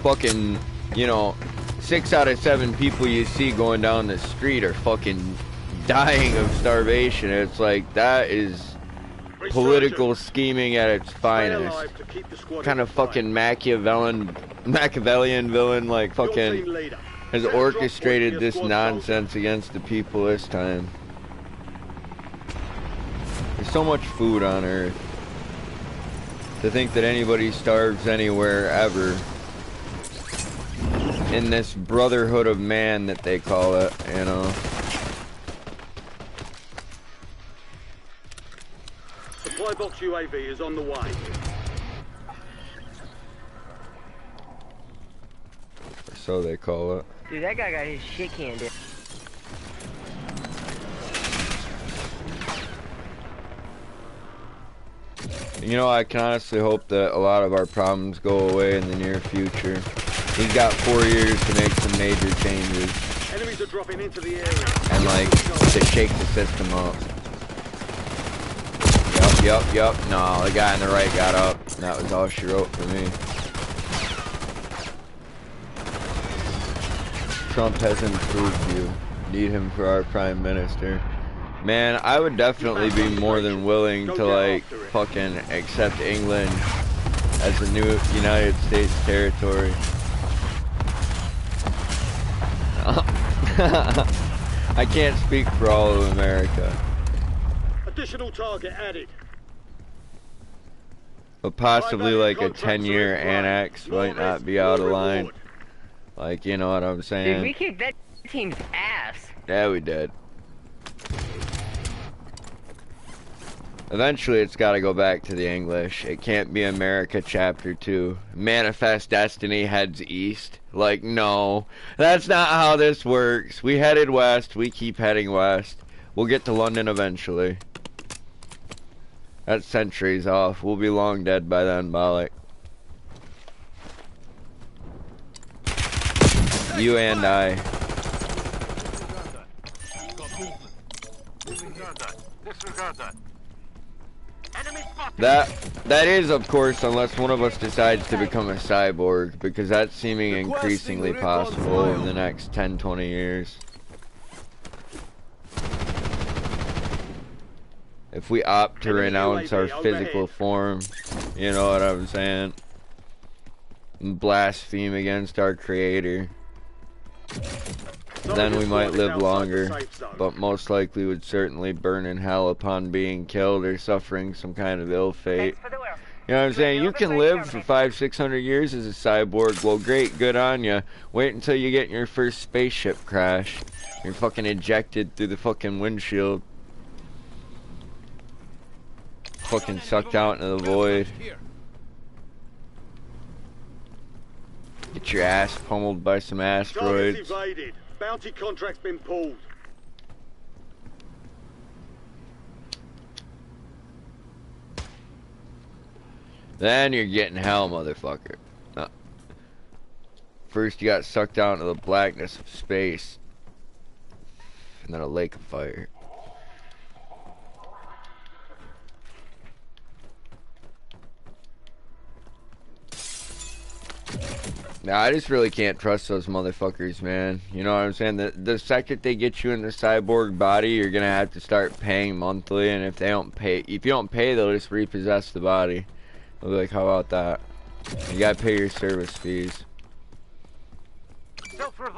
fucking, you know, 6 out of 7 people you see going down the street are fucking dying of starvation. It's like, that is political scheming at its finest. Kind of fucking Machiavellian villain, like, fucking has orchestrated this nonsense against the people this time. There's so much food on Earth. To think that anybody starves anywhere ever in this brotherhood of man that they call it, you know. Supply box UAV is on the way. So they call it. Dude, that guy got his shit canned in. You know, I can honestly hope that a lot of our problems go away in the near future. We've got 4 years to make some major changes. Enemies are dropping into the area. And like, to shake the system up. Yup. No, the guy on the right got up. That was all she wrote for me. Trump has improved you. Need him for our prime minister. Man, I would definitely be more than willing to, like, fucking accept England as a new United States territory. I can't speak for all of America. Additional target added. But possibly like a 10-year annex might not be out of line. Like, you know what I'm saying? Dude, we kicked that team's ass. Yeah, we did. Eventually, it's got to go back to the English. It can't be America Chapter 2. Manifest Destiny heads east. Like, no. That's not how this works. We headed west. We keep heading west. We'll get to London eventually. That century's off. We'll be long dead by then, Bollock. You and I. That is, of course, unless one of us decides to become a cyborg, because that's seeming increasingly possible in the next 10-20 years. if we opt to renounce our physical form, you know what I'm saying? And blaspheme against our creator. Then we might live longer, but most likely would certainly burn in hell upon being killed or suffering some kind of ill fate. You know what I'm saying? You can live for 500-600 years as a cyborg. Well, great, good on ya. Wait until you get in your first spaceship crash. You're fucking ejected through the fucking windshield. Fucking sucked out into the void. Get your ass pummeled by some asteroids. Evaded. Bounty contract's been pulled. Then you're getting hell, motherfucker. First you got sucked out into the blackness of space. And then a lake of fire. Nah, I just really can't trust those motherfuckers, man. You know what I'm saying? The second they get you in the cyborg body, you're gonna have to start paying monthly, and if you don't pay, they'll just repossess the body. They'll be like, how about that? You gotta pay your service fees.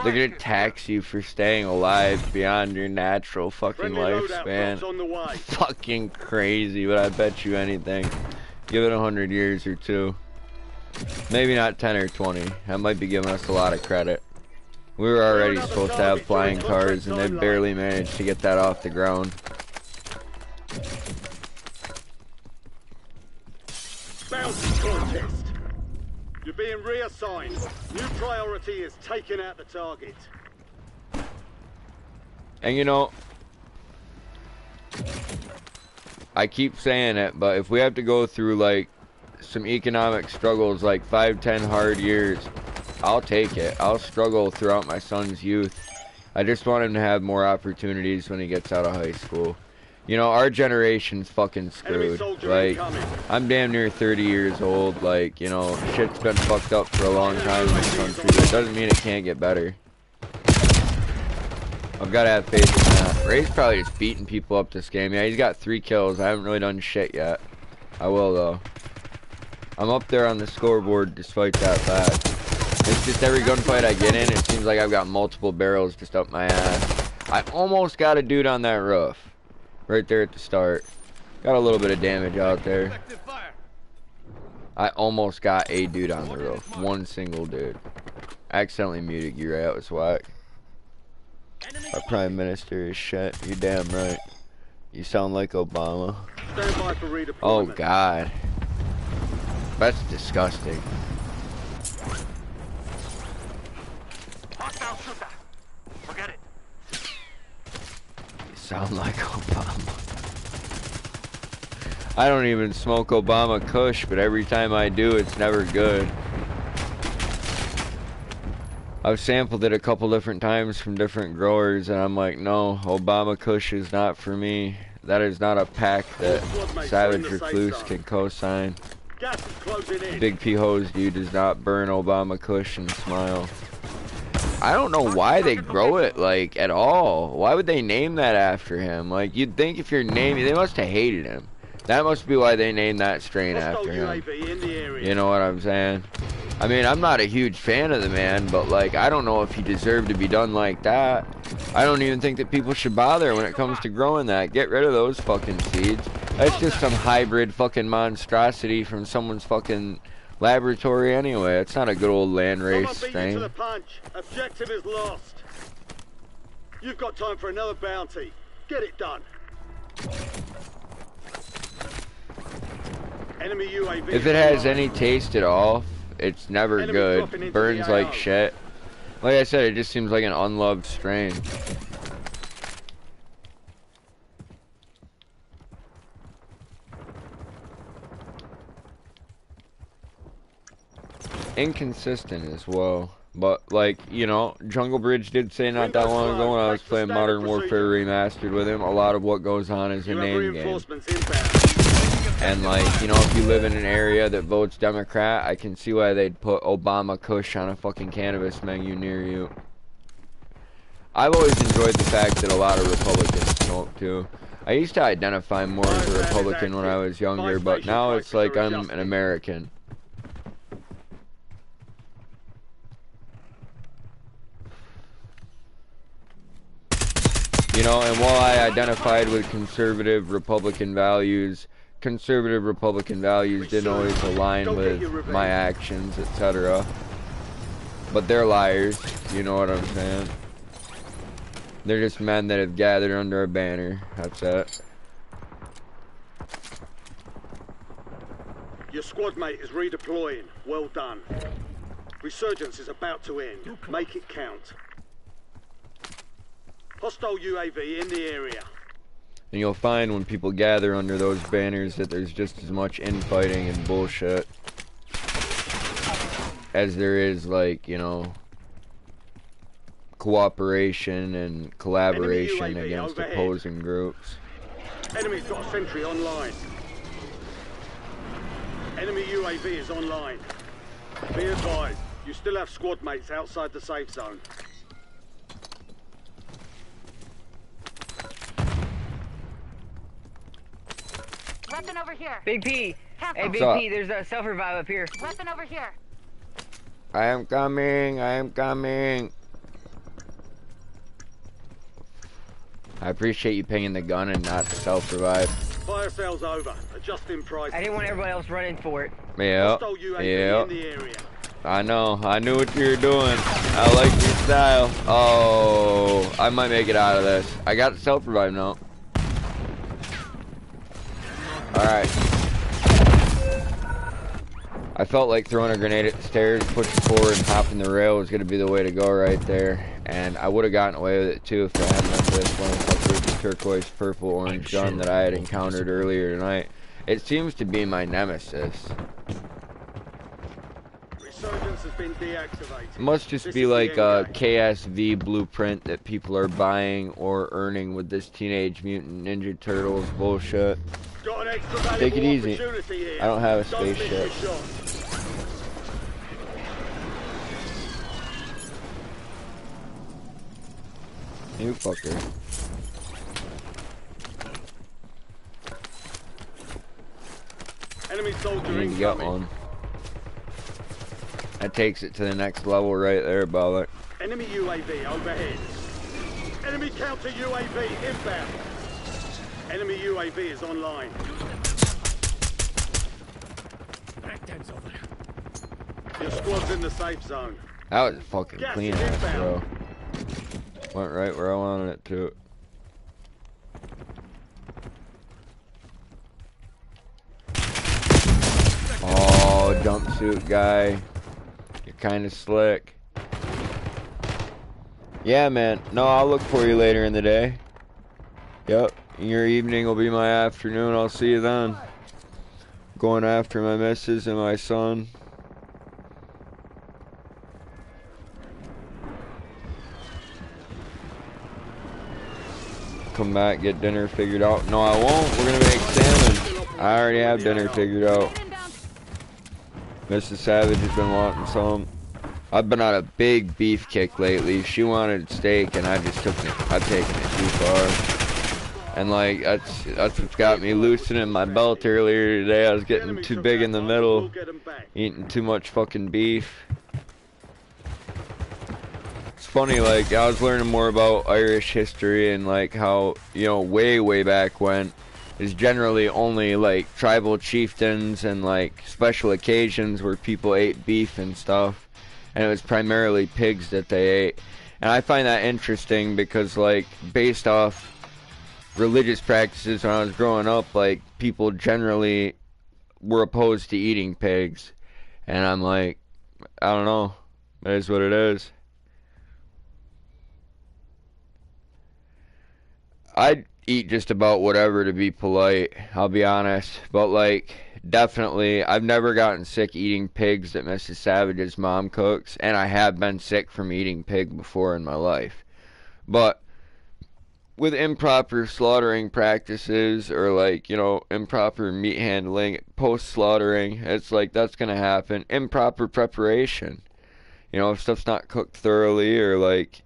They're gonna tax you for staying alive beyond your natural fucking lifespan. Fucking crazy, but I bet you anything. Give it 100 years or two. Maybe not 10 or 20. That might be giving us a lot of credit. We were already supposed to have flying cars, and they barely managed to get that off the ground. Bounty contest. You're being reassigned. New priority is taking out the target. And you know, I keep saying it, but if we have to go through like some economic struggles, like 5-10 hard years, I'll take it. I'll struggle throughout my son's youth. I just want him to have more opportunities when he gets out of high school. You know, our generation's fucking screwed. Like, I'm damn near 30 years old. Like, you know, shit's been fucked up for a long time in this country, but it doesn't mean it can't get better. I've got to have faith in that. Ray's probably just beating people up this game. Yeah, he's got 3 kills. I haven't really done shit yet. I will, though. I'm up there on the scoreboard despite that fact. It's just every gunfight I get in, it seems like I've got multiple barrels just up my ass. I almost got a dude on that roof. Right there at the start. Got a little bit of damage out there. I almost got a dude on the roof. One single dude. I accidentally muted you, right? That was whack. Our Prime Minister is shit. You're damn right. You sound like Obama. Oh, God. That's disgusting. Forget it. You sound like Obama. I don't even smoke Obama Kush, but every time I do, it's never good. I've sampled it a couple different times from different growers, and I'm like, no, Obama Kush is not for me. That is not a pack that Savage-Recluse can co-sign. BigP-Hosed-You does not burn Obama Kush and smile. I don't know why they grow it, like, at all. Why would they name that after him? Like, you'd think if you're naming... They must have hated him. That must be why they named that strain after him. You know what I'm saying? I mean, I'm not a huge fan of the man, but, like, I don't know if he deserved to be done like that. I don't even think that people should bother when it comes to growing that. Get rid of those fucking seeds. That's just some hybrid fucking monstrosity from someone's fucking laboratory anyway. It's not a good old landrace strain. To the punch. Objective is lost. You've got time for another bounty. Get it done. Enemy UAV. If it has any taste at all, it's never good. Burns like shit. Like I said, it just seems like an unloved strain. Inconsistent as well. But, like, you know, Jungle Bridge did say not that long ago when I was playing Modern Warfare Remastered with him, a lot of what goes on is a name game. And, like, you know, if you live in an area that votes Democrat, I can see why they'd put Obama Kush on a fucking cannabis menu near you. I've always enjoyed the fact that a lot of Republicans smoke, too. I used to identify more as a Republican when I was younger, but now it's like I'm an American. You know, and while I identified with conservative Republican values didn't always align with my actions, etc. But they're liars, you know what I'm saying? They're just men that have gathered under a banner, that's it. Your squad mate is redeploying. Well done. Resurgence is about to end. Make it count. Hostile UAV in the area. And you'll find when people gather under those banners that there's just as much infighting and bullshit as there is, like, you know, cooperation and collaboration against opposing groups. Enemy's got a sentry online. Enemy UAV is online. Be advised, you still have squad mates outside the safe zone. Weapon over here. Big P. Cancel. Hey, Big P, there's a self-revive up here. Weapon over here. I am coming, I am coming. I appreciate you pinging the gun and not the self-revive. Fire sales over. Adjusting price. I didn't want everybody else running for it. Yeah, Hostile UAV yeah. in the area. I know, I knew what you were doing. I like your style. Oh, I might make it out of this. I got the self-revive now. Alright. I felt like throwing a grenade at the stairs, pushing forward and hopping the rail was going to be the way to go right there. And I would have gotten away with it too if I hadn't met this one with the turquoise purple orange gun that I had encountered earlier tonight. It seems to be my nemesis. Resurgence has been deactivated. It must just be like a KSV blueprint that people are buying or earning with this Teenage Mutant Ninja Turtles bullshit. Got an extra Take it easy. here. I don't have a Don't miss your spaceship. shot. You fucker. Enemy soldier You got incoming. one. That takes it to the next level right there, Bollock. Enemy UAV overhead. Enemy counter UAV inbound. Enemy UAV is online. Your squad's in the safe zone. That was a fucking Gas clean is ass, inbound. bro. Went right where I wanted it to. Oh, jumpsuit guy. You're kind of slick. Yeah, man. No, I'll look for you later in the day. Yep. Your evening will be my afternoon. I'll see you then. Going after my missus and my son. Come back, get dinner figured out. No, I won't. We're gonna make salmon. I already have dinner figured out. Mrs. Savage has been wanting some. I've been on a big beef kick lately. She wanted steak, and I just I've taken it too far. And like that's what's got me loosening my belt earlier today. I was getting too big in the middle, eating too much fucking beef. It's funny, like I was learning more about Irish history and like how, you know, way back when is generally only like tribal chieftains and like special occasions where people ate beef and stuff, and it was primarily pigs that they ate. And I find that interesting because, like, based off religious practices when I was growing up, like people generally were opposed to eating pigs, and I'm like, I don't know, it is what it is. I'd eat just about whatever to be polite, I'll be honest, but like definitely I've never gotten sick eating pigs that Mrs. Savage's mom cooks, and I have been sick from eating pig before in my life. But with improper slaughtering practices or like, you know, improper meat handling post slaughtering, it's like that's gonna happen. Improper preparation, you know, if stuff's not cooked thoroughly or like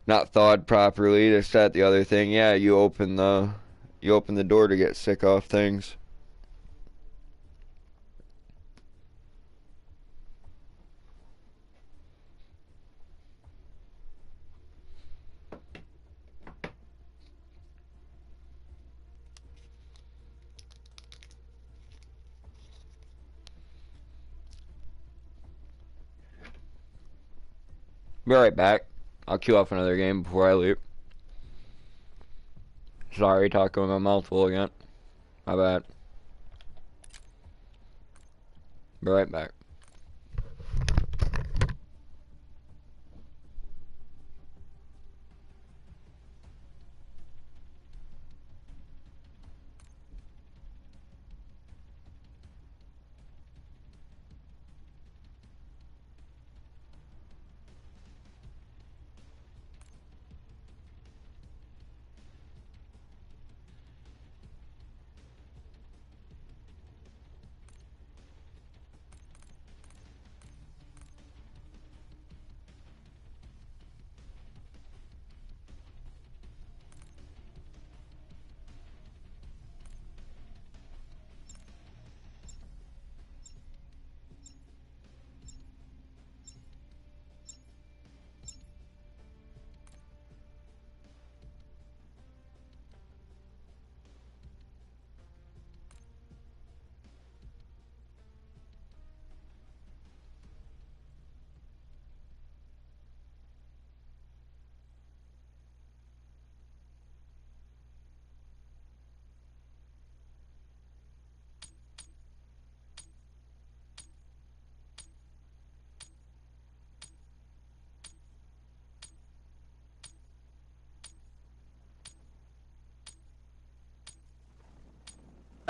not thawed properly, this, that, the other thing, yeah, you open the You open the door to get sick off things. Be right back. I'll queue off another game before I leave. Sorry, talking with my mouth full again. My bad. Be right back.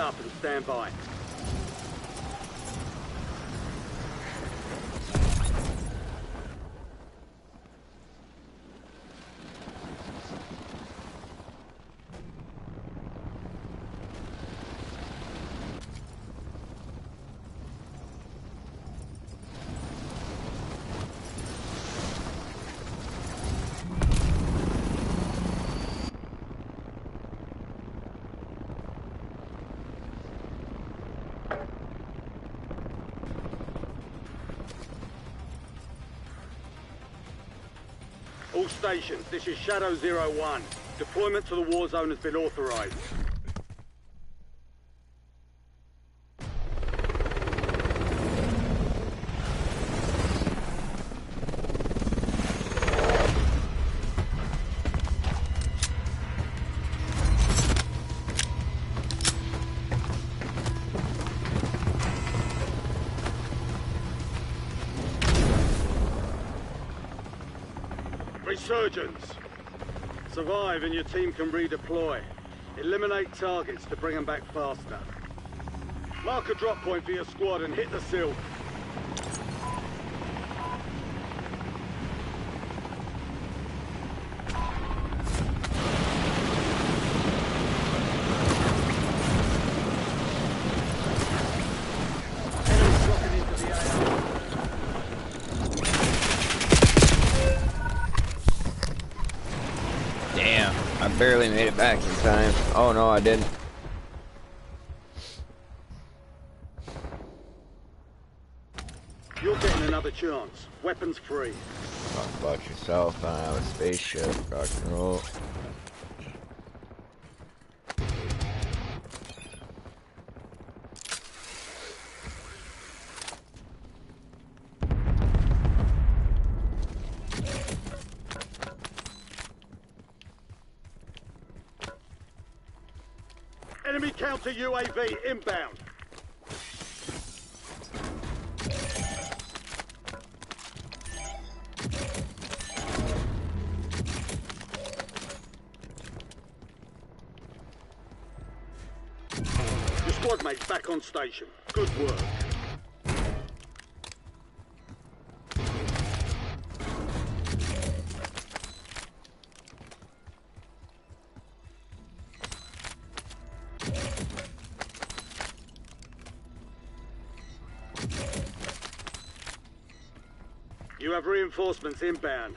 Up and stand by. All stations, this is Shadow 01. Deployment to the war zone has been authorized. Resurgence. Survive and your team can redeploy. Eliminate targets to bring them back faster. Mark a drop point for your squad and hit the sill. Enemies dropping into the AR. Damn, I barely made it back in time. Oh no, I didn't. You're getting another chance. Weapons free. Talk about yourself. I have a spaceship. Rock and roll. Enemy counter UAV inbound. Your squad mate's back on station. Good work. You have reinforcements inbound.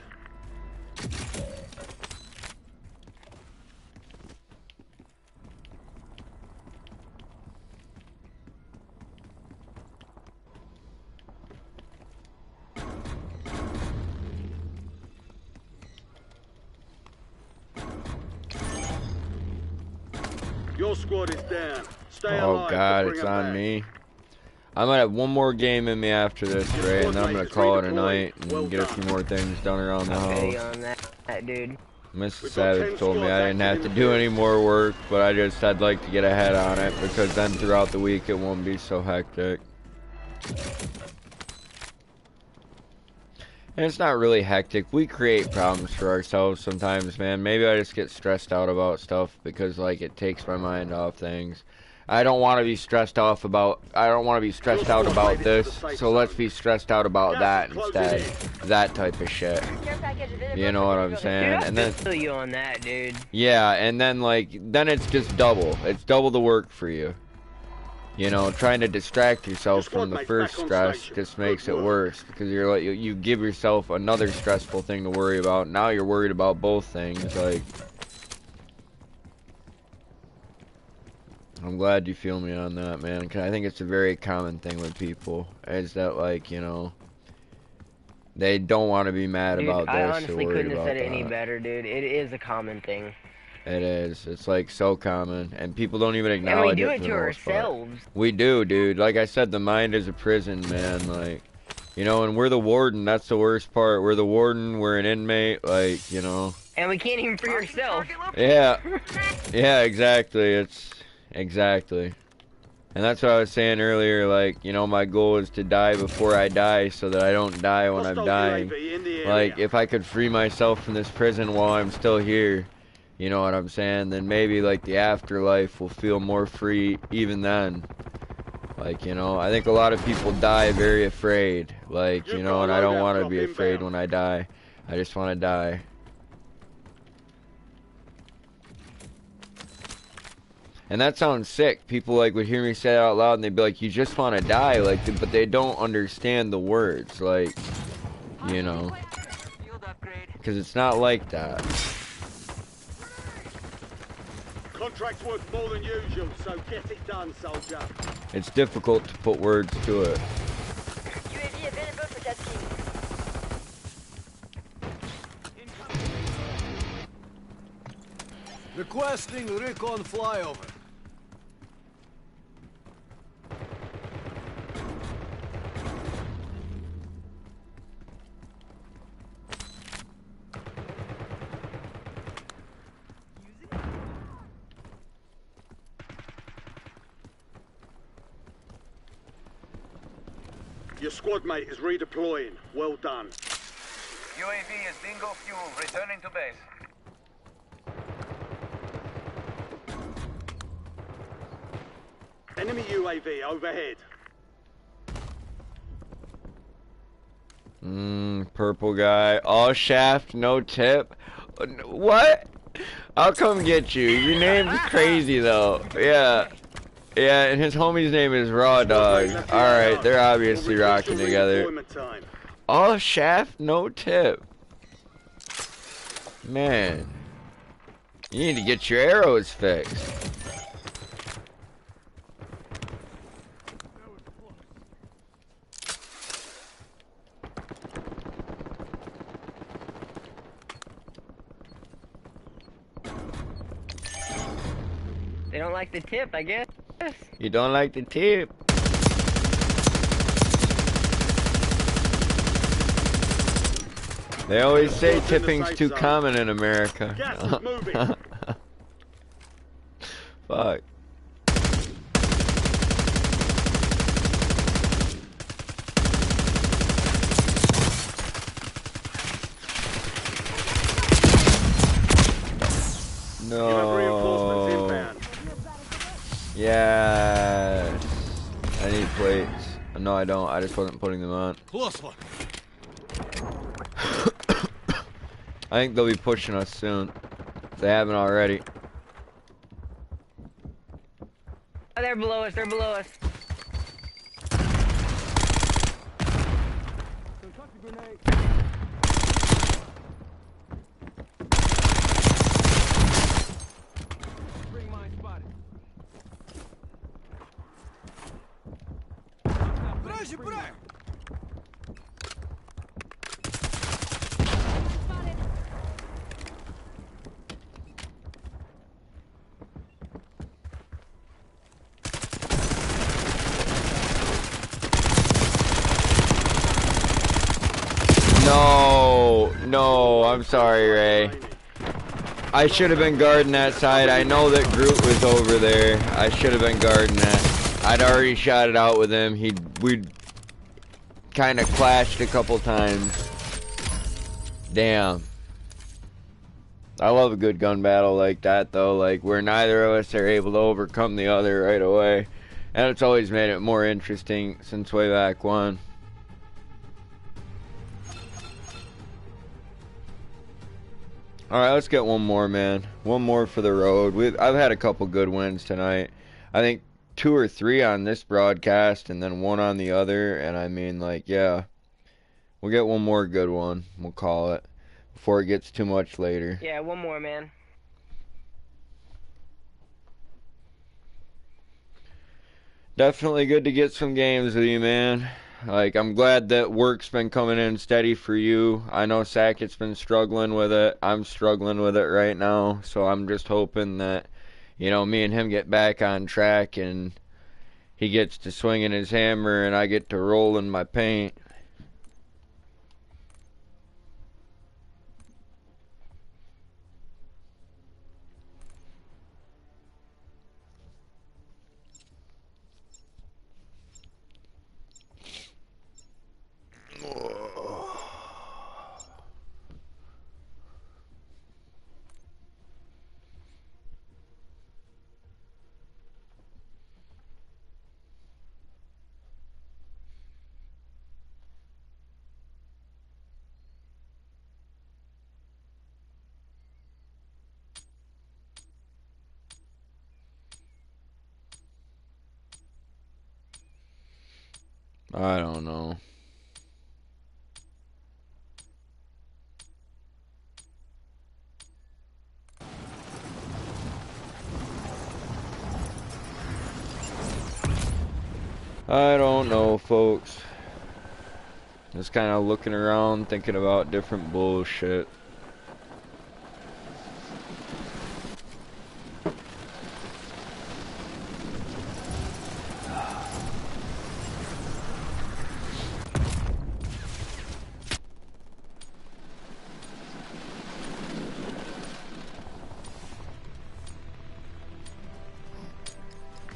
Your squad is down. Stay Oh alive. God, to bring it's 'em on back. me. I might have one more game in me after this, Ray, and then I'm gonna call it a night and get a few more things done around the I feel you house. on that, dude. Mr. We've got Savage 10 told me squads I didn't have active to in do the any field. more work, but I'd like to get ahead on it because then throughout the week it won't be so hectic. And it's not really hectic. We create problems for ourselves sometimes, man. Maybe I just get stressed out about stuff because, like, it takes my mind off things. I don't want to be stressed out about this, so let's be stressed out about that instead. That type of shit. Care package available. You know what I'm Dude, saying? I And then, feel you on that, dude. yeah, and then, like, then it's just double. It's double the work for you. You know, trying to distract yourself from the first stress just makes it worse because you're like you give yourself another stressful thing to worry about. Now you're worried about both things. Like, I'm glad you feel me on that, man. 'Cause I think it's a very common thing with people is that, like, you know, they don't want to be mad Dude, about this. I honestly couldn't have said it any that. better, dude. It is a common thing. It is. It's like so common, and people don't even acknowledge And we do it it for to the most part. ourselves. We do, dude. Like I said, the mind is a prison, man. Like, you know, and we're the warden. That's the worst part. We're the warden. We're an inmate. Like, you know. And we can't even free ourselves. Yeah. Yeah, exactly. It's exactly. And that's what I was saying earlier. Like, you know, my goal is to die before I die, so that I don't die when I'm dying. Like, if I could free myself from this prison while I'm still here. You know what I'm saying? Then maybe, like, the afterlife will feel more free even then. Like, you know, I think a lot of people die very afraid. Like, you know, and I don't want to be afraid when I die. I just want to die. And that sounds sick. People, like, would hear me say it out loud and they'd be like, you just want to die. Like, but they don't understand the words. Like, you know. Because it's not like that. Contract's worth more than usual, so get it done, soldier. It's difficult to put words to it. UAV available for tasking. Requesting recon flyover. Your squad mate is redeploying. Well done. UAV is bingo fuel, returning to base. Enemy UAV overhead. Purple guy. All shaft, no tip. What? I'll come get you. Your name's crazy though. Yeah. Yeah, and his homie's name is Raw Dog. Alright, they're obviously rocking together. All shaft, no tip. Man. You need to get your arrows fixed. They don't like the tip, I guess. You don't like the tip? They always say tipping's too common in America. Gas is moving. Fuck. No. You have reinforcements inbound. Yes. I need plates. No, I don't. I just wasn't putting them on. Close one. I think they'll be pushing us soon. If they haven't already. Oh, they're below us, they're below us. I'm sorry, Ray. I should have been guarding that side. I know that Groot was over there. I should have been guarding that. I'd already shot it out with him. We'd kind of clashed a couple times. Damn. I love a good gun battle like that, though. Like, where neither of us are able to overcome the other right away. And it's always made it more interesting since way back when. Alright, let's get one more, man. One more for the road. I've had a couple good wins tonight. I think 2 or 3 on this broadcast and then 1 on the other. And I mean, like, yeah. We'll get one more good one. We'll call it. Before it gets too much later. Yeah, one more, man. Definitely good to get some games with you, man. Like, I'm glad that work's been coming in steady for you. I know Sackett's been struggling with it. I'm struggling with it right now. So I'm just hoping that, you know, me and him get back on track and he gets to swinging his hammer and I get to rolling my paint. I don't know. I don't know, folks. Just kind of looking around, thinking about different bullshit.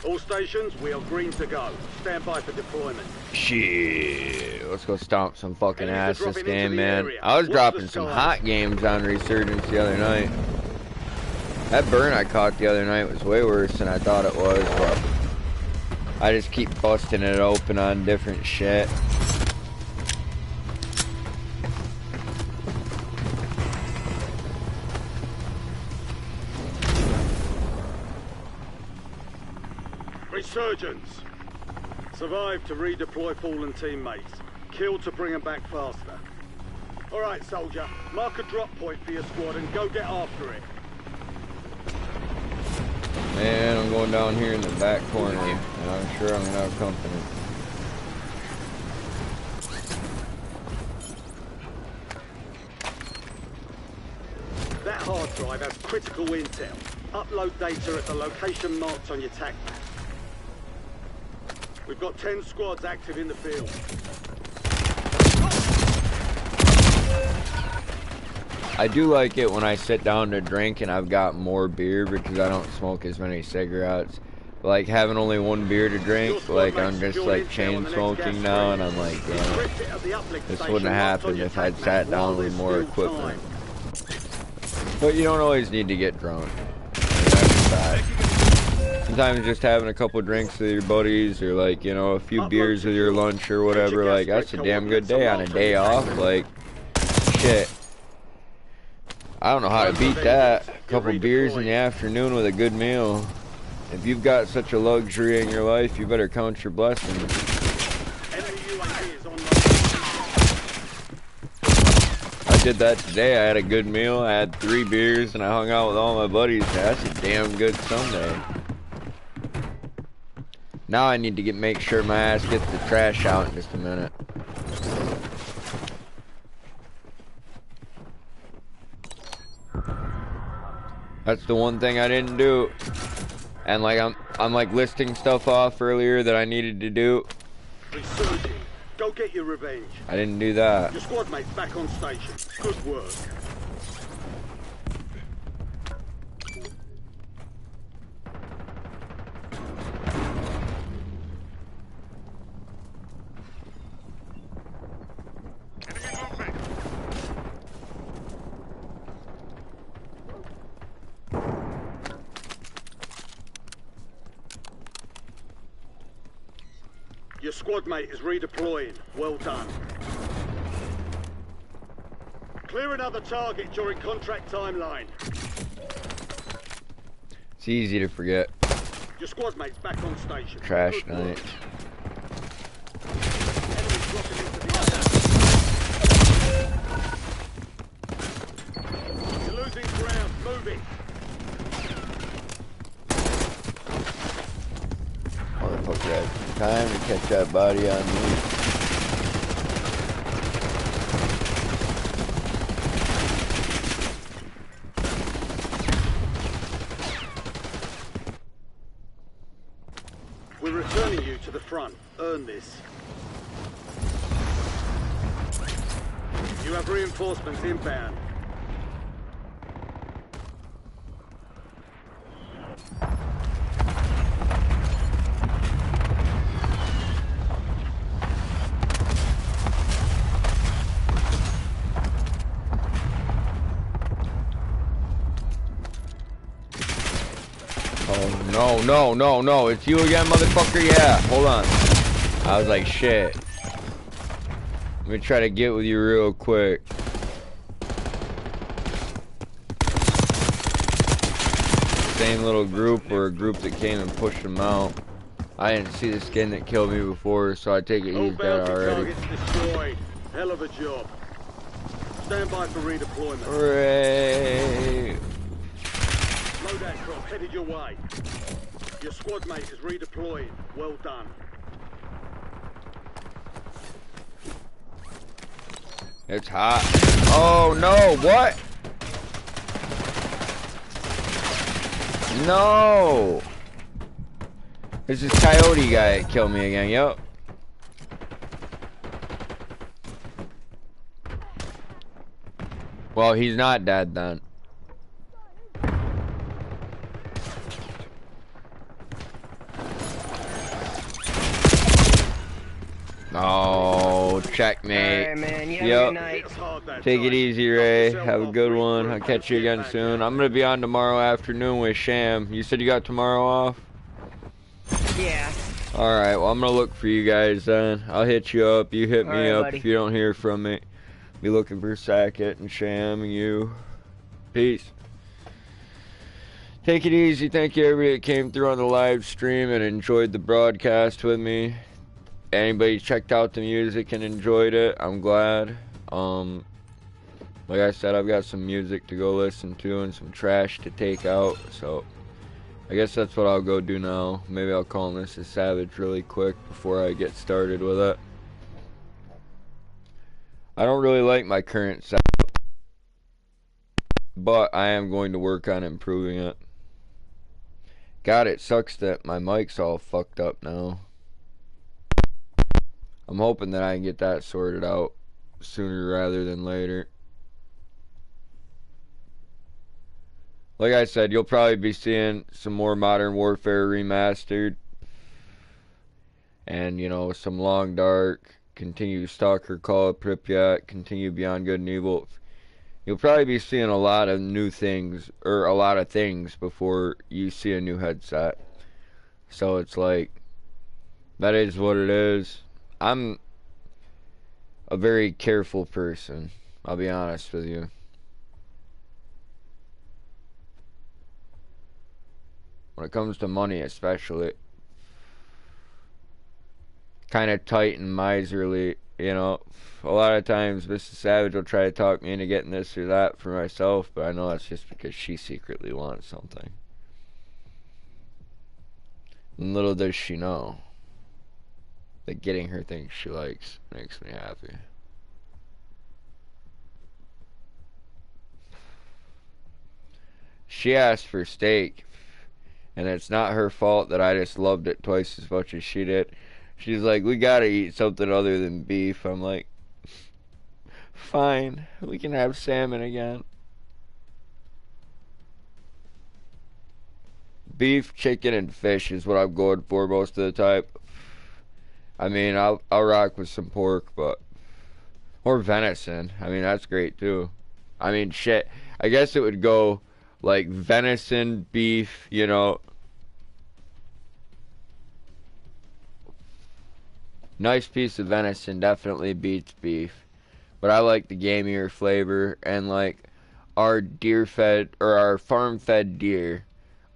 All stations, we are green to go. Stand by for deployment. Shit. Let's go stomp some fucking Enemies are ass this dropping into game, the man. area. I was Watch dropping the some skies. hot games on Resurgence the other night. That burn I caught the other night was way worse than I thought it was, but I just keep busting it open on different shit. Resurgence. Survive to redeploy fallen teammates. Kill to bring them back faster. Alright, soldier. Mark a drop point for your squad and go get after it. Man, I'm going down here in the back corner, and I'm sure I'm gonna have company. That hard drive has critical intel. Upload data at the location marked on your TAC map. We've got 10 squads active in the field. I do like it when I sit down to drink and I've got more beer because I don't smoke as many cigarettes. Like having only one beer to drink, like I'm just like chain smoking now, and I'm like, damn, this wouldn't have happened if I'd sat down with more equipment. But you don't always need to get drunk. That's bad. Sometimes just having a couple drinks with your buddies, or like, you know, a few beers with your lunch or whatever, like that's a damn good day on a day off. Like, shit. I don't know how to beat that. A couple beers in the afternoon with a good meal. If you've got such a luxury in your life, you better count your blessings. I did that today. I had a good meal, I had 3 beers, and I hung out with all my buddies. That's a damn good Sunday. Now I need to make sure my ass gets the trash out in just a minute. That's the one thing I didn't do. And like I'm like listing stuff off earlier that I needed to do. Resurging. Go get your revenge. I didn't do that. Your squad mate's back on station. Good work. Your squad mate is redeploying. Well done. Clear another target during contract timeline. It's easy to forget. Your squad mate's back on station. Trash Good work. night. Enemies dropping into the AO. You're losing ground. Move it. Motherfucker had time to catch that body on me. We're returning you to the front. Earn this. You have reinforcements inbound. Oh, no, it's you again, motherfucker? Yeah, hold on. I was like, shit. Let me try to get with you real quick. Same little group or a group that came and pushed them out. I didn't see the skin that killed me before, so I take it All he's dead bounty already. targets destroyed. Hell of a job. Stand by for redeployment. Hooray! Loadout drop headed your way. Your squad mate is redeploying. Well done. It's hot. Oh no, what? No! This is Coyote guy that killed me again, yup. Well, he's not dead then. Oh, checkmate. Alright, man. You have a good night. It's hard that Take it time. easy, Knock Ray. yourself Have a off, good regroup, one. I'll catch you and get again back soon. out I'm gonna be on tomorrow afternoon with Sham. You said you got tomorrow off? Yeah. Alright, well I'm gonna look for you guys then. I'll hit you up. You hit me Alright, up buddy. if you don't hear from me. Be looking for Sackett and Sham and you. Peace. Take it easy. Thank you everybody that came through on the live stream and enjoyed the broadcast with me. Anybody checked out the music and enjoyed it, I'm glad. Like I said, I've got some music to go listen to and some trash to take out, so I guess that's what I'll go do now. Maybe I'll call this a Savage really quick before I get started with it. I don't really like my current setup, but I am going to work on improving it. God, it sucks that my mic's all fucked up now. I'm hoping that I can get that sorted out sooner rather than later. Like I said, you'll probably be seeing some more Modern Warfare remastered. And, you know, some Long Dark, continue Stalker, Call of Pripyat, continue Beyond Good and Evil. You'll probably be seeing a lot of new things, or a lot of things before you see a new headset. So it's like, that is what it is. I'm a very careful person, I'll be honest with you. When it comes to money especially. Kind of tight and miserly, you know. A lot of times Mrs. Savage will try to talk me into getting this or that for myself, but I know that's just because she secretly wants something. And little does she know that getting her things she likes makes me happy. She asked for steak, and it's not her fault that I just loved it twice as much as she did. She's like, we gotta eat something other than beef. I'm like, fine, we can have salmon again. Beef, chicken, and fish is what I'm going for most of the time. I mean, I'll rock with some pork, but... Or venison. I mean, that's great, too. I mean, shit. I guess it would go, like, venison, beef, you know... Nice piece of venison definitely beats beef. But I like the gamier flavor, and like our deer fed or our farm fed deer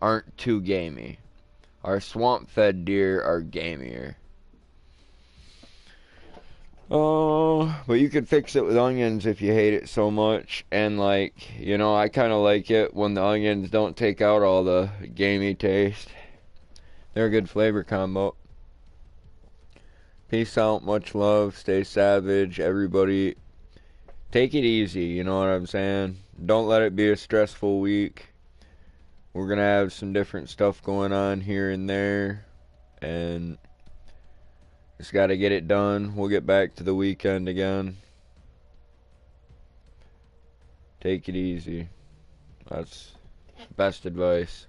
aren't too gamey. Our swamp fed deer are gamier. Oh, but you could fix it with onions if you hate it so much. And like, you know, I kind of like it when the onions don't take out all the gamey taste. They're a good flavor combo. Peace out, much love, stay savage, everybody. Take it easy, you know what I'm saying? Don't let it be a stressful week. We're gonna have some different stuff going on here and there, and just gotta get it done. We'll get back to the weekend again. Take it easy. That's best advice.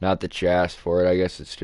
Not that you asked for it, I guess it's just